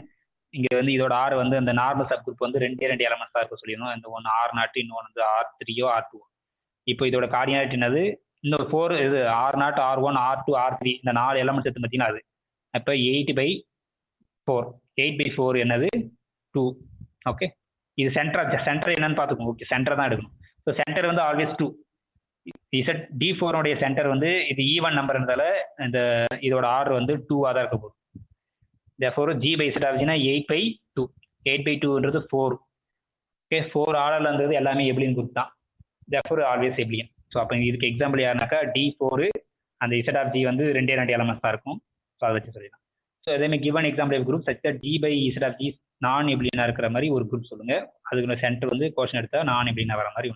இங்க வந்து இதோட ஆர் வந்து அந்த நார்மல் சப் குரூப் வந்து ரெண்டு எலமெண்ட்ஸா இருக்க சொல்லிடணும். இந்த ஒன்று R0, இன்னொன்று வந்து R3 R2. இப்போ இதோட கார்டினாலிட்டி என்னது? இன்னொரு 4 இது R0 R1 R2 R3 இந்த 4 எலமெண்ட்ஸ் எடுத்து பார்த்தீங்கன்னா அது அப்போ 8/4. 8/4 என்னது? 2. ஓகே, இது சென்டர் என்னன்னு பார்த்துக்கோங்க. ஓகே, சென்டர் தான் எடுக்கணும். ஸோ சென்டர் வந்து ஆல்வேஸ் 2. D4 சென்டர் வந்து இது ஈவன் நம்பர்ன்றதால இந்த இதோட ஆர்டர் வந்து 2 தான் இருக்க போகுது. therefore G by Z ஆச்சுன்னா 8/2. 8/2ன்றது 4. ஓகே, 4 ஆர்டர்ல இருந்தது எல்லாமே எபிலியன் குரூப் தான். therefore always எபிலியன். ஸோ அப்போ இதுக்கு எக்ஸாம்பிள் யாருனாக்கா D4 அந்த Z of G வந்து ரெண்டு எலமெண்ட்ஸ் தான் இருக்கும். ஸோ அதை வச்சு சொல்லிடலாம். ஸோ அதேமாதிரி given example group such that G by Z of G நான் எபிலியனா இருக்கிற மாதிரி ஒரு குரூப் சொல்லுங்க. அதுக்கு சென்டர் வந்து கோஷன் எடுத்தா நான் எபிலியனா வர மாதிரி.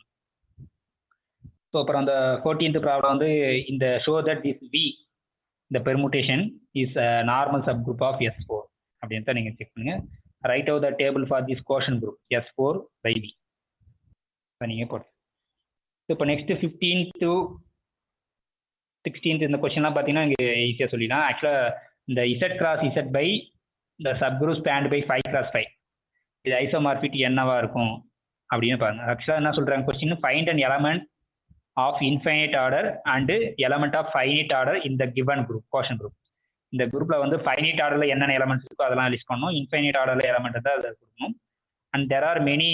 ஸோ அப்புறம் அந்த 14th ப்ராப்ளம் வந்து இந்த show that this V the permutation is a normal subgroup of S4 அப்படின்ட்டு நீங்கள் செக் பண்ணுங்க. Right out the table for this quotient group S4 by V. நீங்கள் போட்டு இப்போ நெக்ஸ்ட் 15th to 16th இந்த கொஸ்டின்லாம் பார்த்தீங்கன்னா இங்கே ஈஸியாக சொல்லிடலாம். ஆக்சுவலாக இந்த Z cross Z by the subgroup spanned by 5x5 இது ஐசோமார்பிட்டி என்னவா இருக்கும் அப்படின்னு பாருங்க. ஆக்சுவலாக என்ன சொல்கிறாங்க question, find an element of infinite order and element of finite order in the given group quotient group. இந்த குரூப்ல வந்து finite orderல என்னென்ன எலமெண்ட்ஸ் இருக்கோ அதெல்லாம் லிஸ்ட் பண்ணணும். infinite orderல எலமெண்ட் தான் அதை கொடுக்கணும். and there are many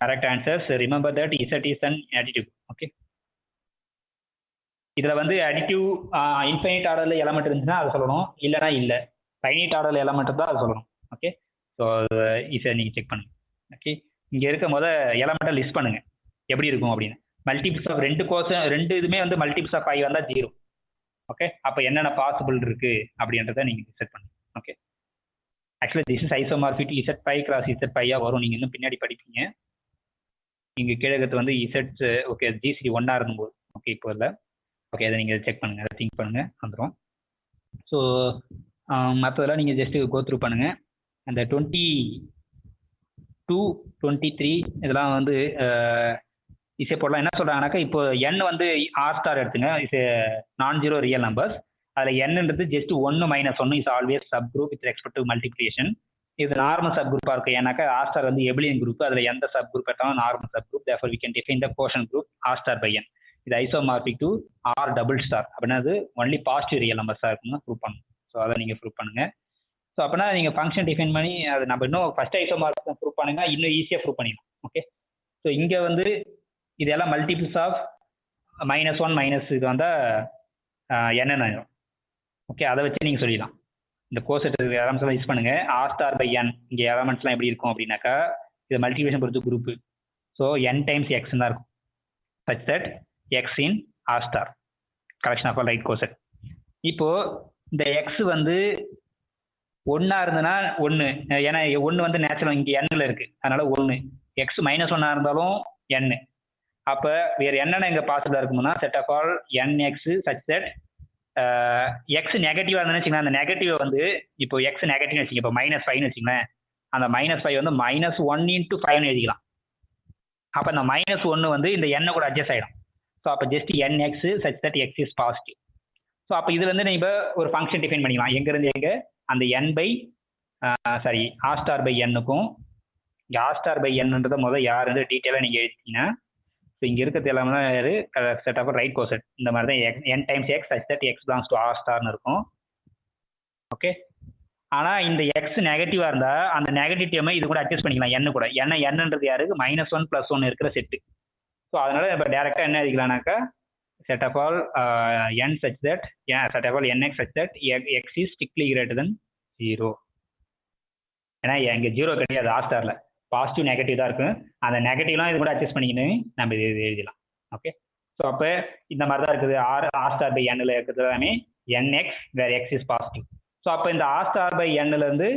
correct answers. remember that Z is an additive. Okay, இதுல வந்து additive infinite orderல எலமெண்ட் இருந்துச்சுன்னா அதை சொல்லணும், இல்லைன்னா இல்லை. finite orderல எலமெண்ட் தான் அதை சொல்லணும். ஓகே, ஸோ இதை நீங்க செக் பண்ணுங்க. ஓகே, இங்க இருக்க எலமெண்ட்டை லிஸ்ட் பண்ணுங்க எப்படி இருக்கும் அப்படின்னு. மல்டிபிள்ஸ் ஆஃப் ரெண்டு இதுமே வந்து மல்டிபிள்ஸ் ஆஃப் 5 வந்தா 0. ஓகே, அப்போ என்னென்ன பாசிபிள் இருக்கு அப்படின்றத நீங்க டிசைட் பண்ணுங்க. Okay, actually this is isomorphic Z5 cross Z5 வரும். நீங்க இன்னும் பின்னாடி படிப்பீங்க. இங்க கிழக்கத்து வந்து Z ஓகே GCD 1 இருந்தபோது. ஓகே, இப்போ இல்லை. ஓகே, அதை நீங்க செக் பண்ணுங்க, அதை திங்க் பண்ணுங்க, வந்துடும். ஸோ மற்றதெல்லாம் நீங்க ஜஸ்ட் கோ த்ரூ பண்ணுங்க. அந்த 22 23 இதெல்லாம் வந்து இசை போடலாம். என்ன சொல்றாங்கன்னாக்கா இப்போ n வந்து R ஸ்டார் எடுத்துங்க. இஸ் நான் ஜீரோ ரியல் நம்பர்ஸ். அதில் என்னன்றது just 1 - 1 is always sub group with respect to multiplication. இது நார்மல் சப் குரூப்பா இருக்கு. ஏன்னாக்கா R ஸ்டார் வந்து எபிலியன் குரூப். அதில் எந்த சப் குரூப் எடுத்தாலும் normal sub group. therefore we can define the quotient group R star by n. இது isomorphic to R double star அப்படின்னா அது ஒன்லி பாசிட்டிவ் ரியல் நம்பர்ஸாக இருக்குன்னு ப்ரூவ் பண்ணணும். ஸோ அதை நீங்கள் ப்ரூவ் பண்ணுங்க. ஸோ அப்படின்னா நீங்கள் ஃபங்க்ஷன் டிஃபைன் பண்ணி அது நம்ம இன்னும் ஃபர்ஸ்ட் ஐசோமார்பிக் ப்ரூவ் பண்ணுங்க, இன்னும் ஈஸியாக ப்ரூவ் பண்ணிடலாம். ஓகே, ஸோ இங்கே வந்து இதெல்லாம் மல்டிபிள்ஸ் ஆஃப் -1 இது வந்தால் என்னென்ன ஆயிடும். ஓகே, அதை வச்சு நீங்கள் சொல்லிடலாம். இந்த கோசெட் எலமெண்ட்ஸ்லாம் யூஸ் பண்ணுங்க. R star by n இங்கே எலமெண்ட்ஸ்லாம் எப்படி இருக்கும் அப்படின்னாக்கா இது மல்டிபிகேஷன் பொறுத்து group. So n times x தான் இருக்கும். such that x in R star collection of all right coset. இப்போ இந்த x வந்து 1 இருந்ததுன்னா 1, ஏன்னா 1 வந்து நேச்சுரல் இங்கே n இருக்கு, அதனால 1. x -1 இருந்தாலும் n. அப்போ வேறு என்னென்ன இங்கே பாசிபிளாக இருக்கும்னா set of all nx such that x நெகட்டிவாக இருந்ததுன்னு வச்சுங்களேன். அந்த நெகட்டிவ் வந்து இப்போ x நெகட்டிவ்னு வச்சுங்க, இப்போ -5ன்னு வச்சுங்களேன். அந்த -5 வந்து -1 × 5ன்னு எழுதிக்கலாம். அப்போ அந்த -1 வந்து இந்த n கூட அட்ஜஸ்ட் ஆகிடும். ஸோ அப்போ just nx such that x is positive. So அப்போ இதுல இருந்து நீங்கள் ஒரு ஃபங்க்ஷன் டிஃபைன் பண்ணிக்கலாம். எங்கேருந்து எங்கே அந்த R star by n-க்கும் R star by n-ன்றதை யாருன்னு டீட்டெயிலாக நீங்கள் எழுதிட்டீங்கன்னா ஸோ இங்கே இருக்கிறது எல்லாமே யாரு செட் ஆஃப் ரைட் கோசெட். இந்த மாதிரி தான் n times x such that x belongs to R starன்னு இருக்கும். ஓகே, ஆனால் இந்த x நெகட்டிவாக இருந்தால் அந்த நெகட்டிவ் டேர்மை இது கூட அட்ஜஸ்ட் பண்ணிக்கலாம் n கூட. ஏன்னா n-ன்றது யாருக்கு -1 + 1 இருக்கிற செட்டு. ஸோ அதனால இப்போ டேரெக்டாக என்ன எழுதிக்கலாம்னாக்கா set of all n such that set of all nx such that x is strictly greater than 0. ஏன்னா இங்கே 0 கிடையாது. R ஸ்டாரில் பாசிட்டிவ் நெகட்டிவ் தான் இருக்கும். அந்த நெகட்டிவ்லாம் இது கூட அட்ஜஸ்ட் பண்ணிக்கின்னு நம்ம இது எழுதலாம். ஓகே, ஸோ அப்போ இந்த மாதிரி தான் இருக்குது. R star by n இருக்கிறது எல்லாமே nx where x is positive. So அப்போ இந்த R star by n-லேருந்து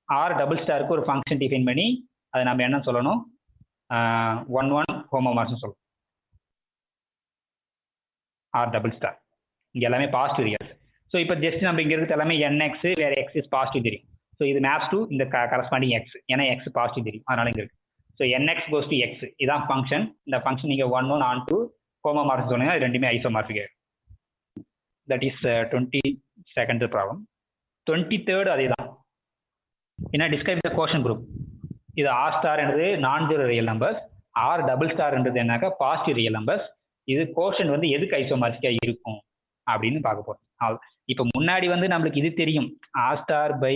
R டபுள் ஸ்டாருக்கு ஒரு ஃபங்க்ஷன் டிஃபைன் பண்ணி அதை நம்ம என்ன சொல்லணும், 1 ஹோமோமார்ஃப்னு சொல்லணும். R டபுள் ஸ்டார் இங்கே எல்லாமே பாசிட்டிவ் ரியல்ஸ். ஸோ இப்போ ஜஸ்ட் நம்ம இங்கே இருக்கிறது எல்லாமே என்எக்ஸ் வேறு எக்ஸ் இஸ் பாசிட்டிவ் தெரியும். ஸோ இது மேப்ஸ் டு இந்த கரஸ்பாண்டிங் எக்ஸ், ஏன்னா எக்ஸ் பாசிட்டிவ் தெரியும் அதனால இங்கே இருக்கு. So nx goes to X, இதான் ஃபங்க்ஷன். இந்த ஃபங்க்ஷன் நீங்கள் 1 1 on 2 ஹோமோமார்பிக் சொன்னீங்க, அது ரெண்டுமே isomorphic. That is 22nd problem. 23rd அதே தான். என்ன டிஸ்கிரைப் த கோஷன் குரூப். இது ஆர் ஸ்டார்ன்றது non zero real numbers, R double ஸ்டார்ன்றது என்னக்கா பாசிட்டிவ் ரியல் நம்பர்ஸ். இது கோஷன் வந்து எதுக்கு ஐசோமார்பிக்கா இருக்கும் அப்படின்னு பார்க்க போறோம். இப்போ முன்னாடி வந்து நம்மளுக்கு இது தெரியும், ஆர் ஸ்டார் பை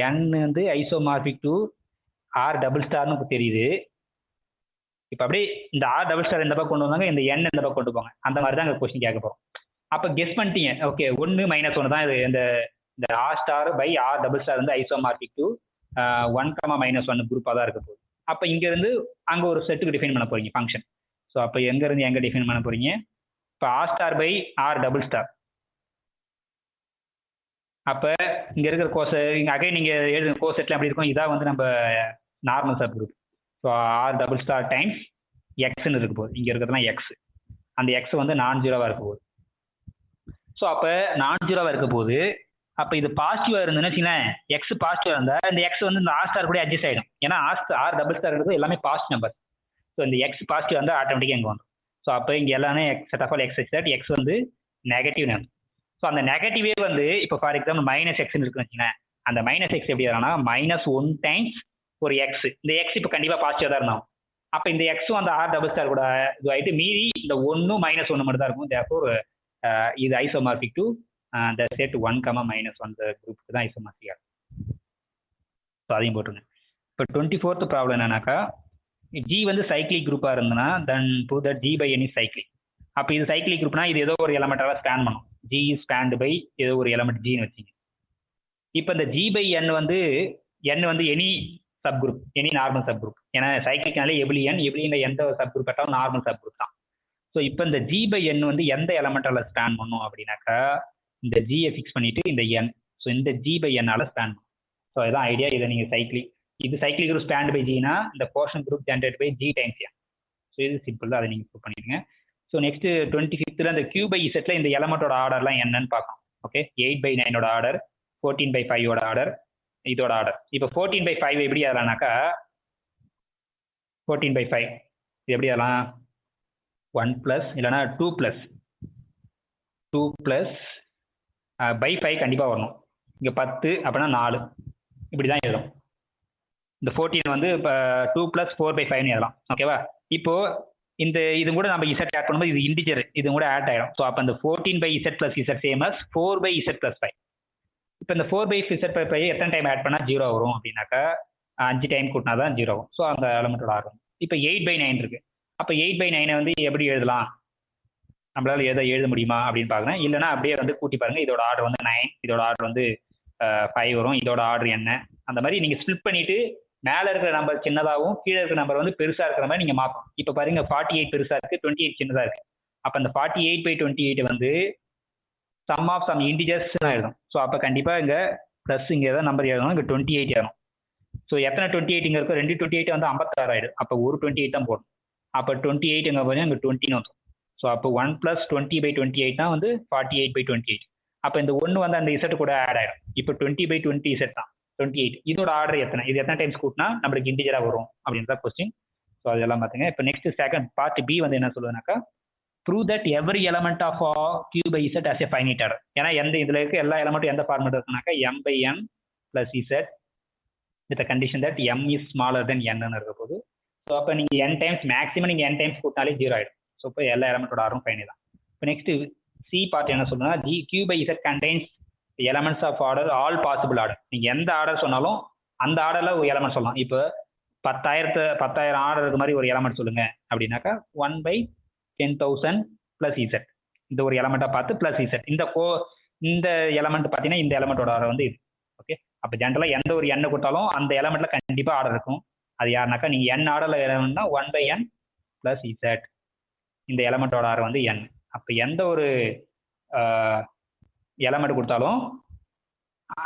என் வந்து ஐசோமார்பிக் டு ஆர் டபுள் ஸ்டார்னு தெரியுது. இப்போ அப்படியே இந்த ஆர் டபுள் ஸ்டார் இந்த பக்கம் கொண்டு வந்தாங்க, இந்த என் இந்த பக்கம் கொண்டு போங்க, அந்த மாதிரி தான் இங்கே கொஸ்டின் கேட்க போகிறோம். அப்போ கெஸ் பண்ணிட்டீங்க, ஓகே 1 - 1 தான் இது. இந்த R star by R double star வந்து ஐசோமார்பிக் டு 1, -1 குரூப்பாக தான் இருக்க போகுது. அப்போ இங்கேருந்து அங்கே ஒரு செட்டுக்கு டிஃபைன் பண்ண போறீங்க ஃபங்க்ஷன். ஸோ அப்போ எங்கேருந்து எங்கே டிஃபைன் பண்ண போறீங்க? இப்போ R star by R double star. அப்போ இங்கே இருக்கிற கோஸ் இங்கே அகைன் நீங்கள் எழுதுங்க, கோஸ் செட்டில் எப்படி இருக்கும், இதான் வந்து நம்ம normal sub group. So R double star times எக்ஸ்ன்னு இருக்க போகுது. இங்கே இருக்கிறதுலாம் எக்ஸ், அந்த எக்ஸ் வந்து நான் ஜீரோவாக இருக்க போகுது. ஸோ அப்போ நான் ஜீரோவாக இருக்க போகுது. அப்போ இது பாசிட்டிவாக இருந்ததுன்னு வச்சுங்களேன், எக்ஸ் பாசிட்டிவாக இருந்தால் இந்த எக்ஸ் வந்து இந்த ஆர் ஸ்டார் கூட அட்ஜஸ்ட் ஆகிடும். ஏன்னா ஆர் டபுள் ஸ்டார்ன்றது எல்லாமே பாசிட்டிவ் நம்பர். ஸோ இந்த எக்ஸ் பாசிட்டிவ் வந்து ஆட்டோமேட்டிக்காக இங்கே வந்துடும். ஸோ அப்போ இங்கே எல்லாமே set of all x that x வந்து நெகட்டிவ் நம்பர். ஸோ அந்த நெகட்டிவே வந்து இப்போ ஃபார் எக்ஸாம்பிள் -x இருக்குன்னு வச்சுங்களேன், அந்த -x எப்படி வரனா -1 டைம்ஸ் ஒரு எக்ஸ். இந்த எக்ஸ் இப்போ கண்டிப்பாக பாசிட்டிவாக தான் இருந்தோம். அப்போ இந்த எக்ஸும் அந்த ஆர் டபுள் ஸ்டார் கூட இது ஆகிட்டு மீறி இந்த 1 -1 மட்டும் தான் இருக்கும். தேர்ஃபோர் இது ஐசோமார்பிக் டு the set 1, -1 குரூப்புக்கு தான் ஐசோமார்பிக். ஸோ அதையும் போட்டுருங்க. இப்போ 24th ப்ராப்ளம் என்னன்னாக்கா, ஜி வந்து சைக்ளிக் குரூப்பாக இருந்ததுன்னா then prove that G by N is cyclic. அப்போ இது சைக்ளிக் குரூப்னா இது ஏதோ ஒரு எலமெண்ட்டாக ஸ்பேன் பண்ணும். ஜி இஸ் ஸ்பேன்டு பை ஏதோ ஒரு எலமெண்ட் ஜின்னு வச்சிங்க. இப்போ இந்த ஜி பை என் வந்து any sub group, any normal sub group. ஏன்னா சைக்ளிக்னாலே எபிலியன்ல எந்த சப் குரூப் கேட்டாலும் நார்மல் சப் குரூப் தான். ஸோ இப்போ இந்த ஜி பை என் வந்து எந்த எலமெண்டால ஸ்பேன் பண்ணும் அப்படின்னாக்கா, இந்த ஜியை ஃபிக்ஸ் பண்ணிட்டு இந்த என், ஸோ இந்த ஜி பை என்னால ஸ்பேன் பண்ணும். ஸோ இதுதான் ஐடியா. இதை நீங்கள் இது சைக்ளிக் குரூப் ஸ்பேண்ட் பை ஜினா இந்த quotient group generate by G times N. So இது சிம்பிள், அதை நீங்கள் ப்ரூவ் பண்ணிடுங்க. ஸோ நெக்ஸ்ட் 25th அந்த கியூ பை இசட்ல இந்த எலமெண்டோட ஆர்டர்லாம் என்னன்னு பார்க்கணும். ஓகே, 8/9 ஆர்டர், 14/5 ஆர்டர், இதோட ஆர்டர். இப்போ 14/5 எப்படி ஆகலாம்னாக்கா, 14/5 இது எப்படி ஆகலாம், 1+ இல்லைனா 2+ by 5 கண்டிப்பாக வரணும். இங்கே 10 அப்படின்னா 4, இப்படி தான் எழுதும். இந்த 14 வந்து இப்போ 2 + 4/5 எழுதலாம். ஓகேவா? இப்போ இது கூட நம்ம இசட் ஆட் பண்ணும்போது இது இன்டிஜர், இது கூட ஆட் ஆகிடும். ஸோ அப்போ இந்த 14/z + z same as 4/z + 5. இப்போ இந்த 4/z + 5 எத்தனை டைம் ஆட் பண்ணால் 0 வரும் அப்படின்னாக்கா, 5 டைம் கூட்டினா தான் 0 வரும். ஸோ அந்த எலமெண்டோட ஆர்டர். இப்போ 8/9 இருக்கு. அப்போ 8/9 வந்து எப்படி எழுதலாம், நம்மளால எழுத முடியுமா அப்படின்னு பார்க்குறேன். இல்லைனா அப்படியே வந்து கூட்டி பாருங்க. இதோட ஆர்டர் வந்து 9, இதோட ஆர்டர் வந்து 5 வரும். இதோட ஆர்டர் என்ன, அந்த மாதிரி நீங்கள் ஸ்ப்ளிட் பண்ணிட்டு மேலே இருக்கிற நம்பர் சின்னதாகவும் கீழே இருக்கிற நம்பர் வந்து பெருசாக இருக்கிற மாதிரி நீங்கள் மாற்றணும். இப்போ பாருங்க 48 பெருசாக இருக்குது, 28 சின்னதாக இருக்குது. அப்போ அந்த 48/28 வந்து சம் ஆஃப் சம் இன்டிஜர்ஸ் தான் எழுதும். ஸோ அப்போ கண்டிப்பாக இங்கே ப்ளஸ் இங்கே ஏதாவது நம்பர் எழுதணும், இங்கே 28 ஏறும். ஸோ எத்தனை 28 இங்கே இருக்கும், 2 28 வந்து 56 ஆகிடும். அப்போ ஒரு 28 தான் போடும். அப்போ 28 எங்கே போய் இங்கே 20 வந்துடும். ஸோ அப்போ 1 + 20/28 தான் வந்து 48/28. அப்போ இந்த 1 வந்து அந்த இசட் கூட ஆட் ஆகிடும். இப்போ 20/20 இசட் தான் 28. இதோட ஆர்டர் எத்தனை, இது எத்தனை டைம்ஸ் கூட்டினா நம்மளுக்கு இன்டிஜராக வரும் அப்படின்ற கொஸ்டின். ஸோ அதெல்லாம் பார்த்துங்க. இப்போ நெக்ஸ்ட் செகண்ட் பார்ட் பி வந்து என்ன சொல்லுதுனாக்கா, prove that every element of Q by Z as a finite order. ஏன்னா இதில் இருக்க எல்லா எலமெண்ட்டும் எந்த ஃபார்மெட் இருக்குனாக்கா m/n + z with condition that m is smaller than n இருக்க போது. ஸோ அப்போ நீங்கள் n டைம்ஸ் மேக்ஸிமம் நீங்கள் n டைம்ஸ் கூட்டினாலே 0 ஆகிடும். ஸோ இப்போ எல்லா எலமெண்ட்டோட ஆர்டரும் ஃபைனல் தான். இப்போ நெக்ஸ்ட் சி பார்ட் என்ன சொல்லுன்னா, Q by Z contains elements of order all possible order. நீங்கள் எந்த ஆர்டர் சொன்னாலும் அந்த ஆர்டரில் ஒரு எலமெண்ட் சொல்லலாம். இப்போ 10,000 ஆர்டர் இருக்க மாதிரி ஒரு எலமெண்ட் சொல்லுங்க அப்படின்னாக்கா 1/10,000 + z. இந்த ஒரு எலமெண்ட்டாக பார்த்து +z. இந்த எலமெண்ட் பார்த்தீங்கன்னா இந்த எலமெண்ட்டோட ஆர்டர் வந்து இது. ஓகே, அப்போ ஜென்ரலாக எந்த ஒரு எண்ணை கொடுத்தாலும் அந்த எலமெண்ட்ல கண்டிப்பாக ஆர்டர் இருக்கும். அது யாருனாக்கா, நீங்கள் n ஆர்டரில் எலமெண்ட்னா 1/n + z. இந்த எலமெண்ட்டோட ஆர்டர் வந்து n. அப்போ எந்த ஒரு எலமெண்ட் கொடுத்தாலும்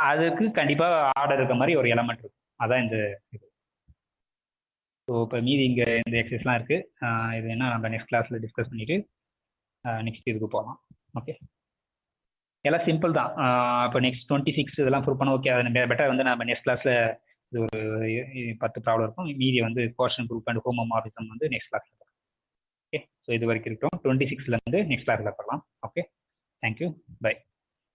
அதுக்கு கண்டிப்பாக ஆர்டர் இருக்க மாதிரி ஒரு எலமெண்ட் இருக்கும். அதான் இந்த இது. ஸோ இப்போ மீதி இங்கே இந்த எக்ஸசைஸ்லாம் இருக்குது. இது என்ன நம்ம நெக்ஸ்ட் கிளாஸில் டிஸ்கஸ் பண்ணிவிட்டு நெக்ஸ்ட் இதுக்கு போகலாம். ஓகே. எல்லாம் சிம்பிள் தான். இப்போ நெக்ஸ்ட் 26 இதெல்லாம் ப்ரூவ் பண்ண ஓகே. அது பெட்டர் வந்து நம்ம நெக்ஸ்ட் கிளாஸில் இது ஒரு 10 ப்ராப்ளம் இருக்கும். மீதி வந்து கோஷன் ப்ரூஃப் அண்ட் ஹோமோமார்பிசம் வந்து நெக்ஸ்ட் கிளாஸில் பார்க்கலாம். ஓகே, ஸோ இது வரைக்கும் இருக்கட்டும். 26லேருந்து நெக்ஸ்ட் கிளாஸில் பார்க்கலாம். Okay, thank you, by.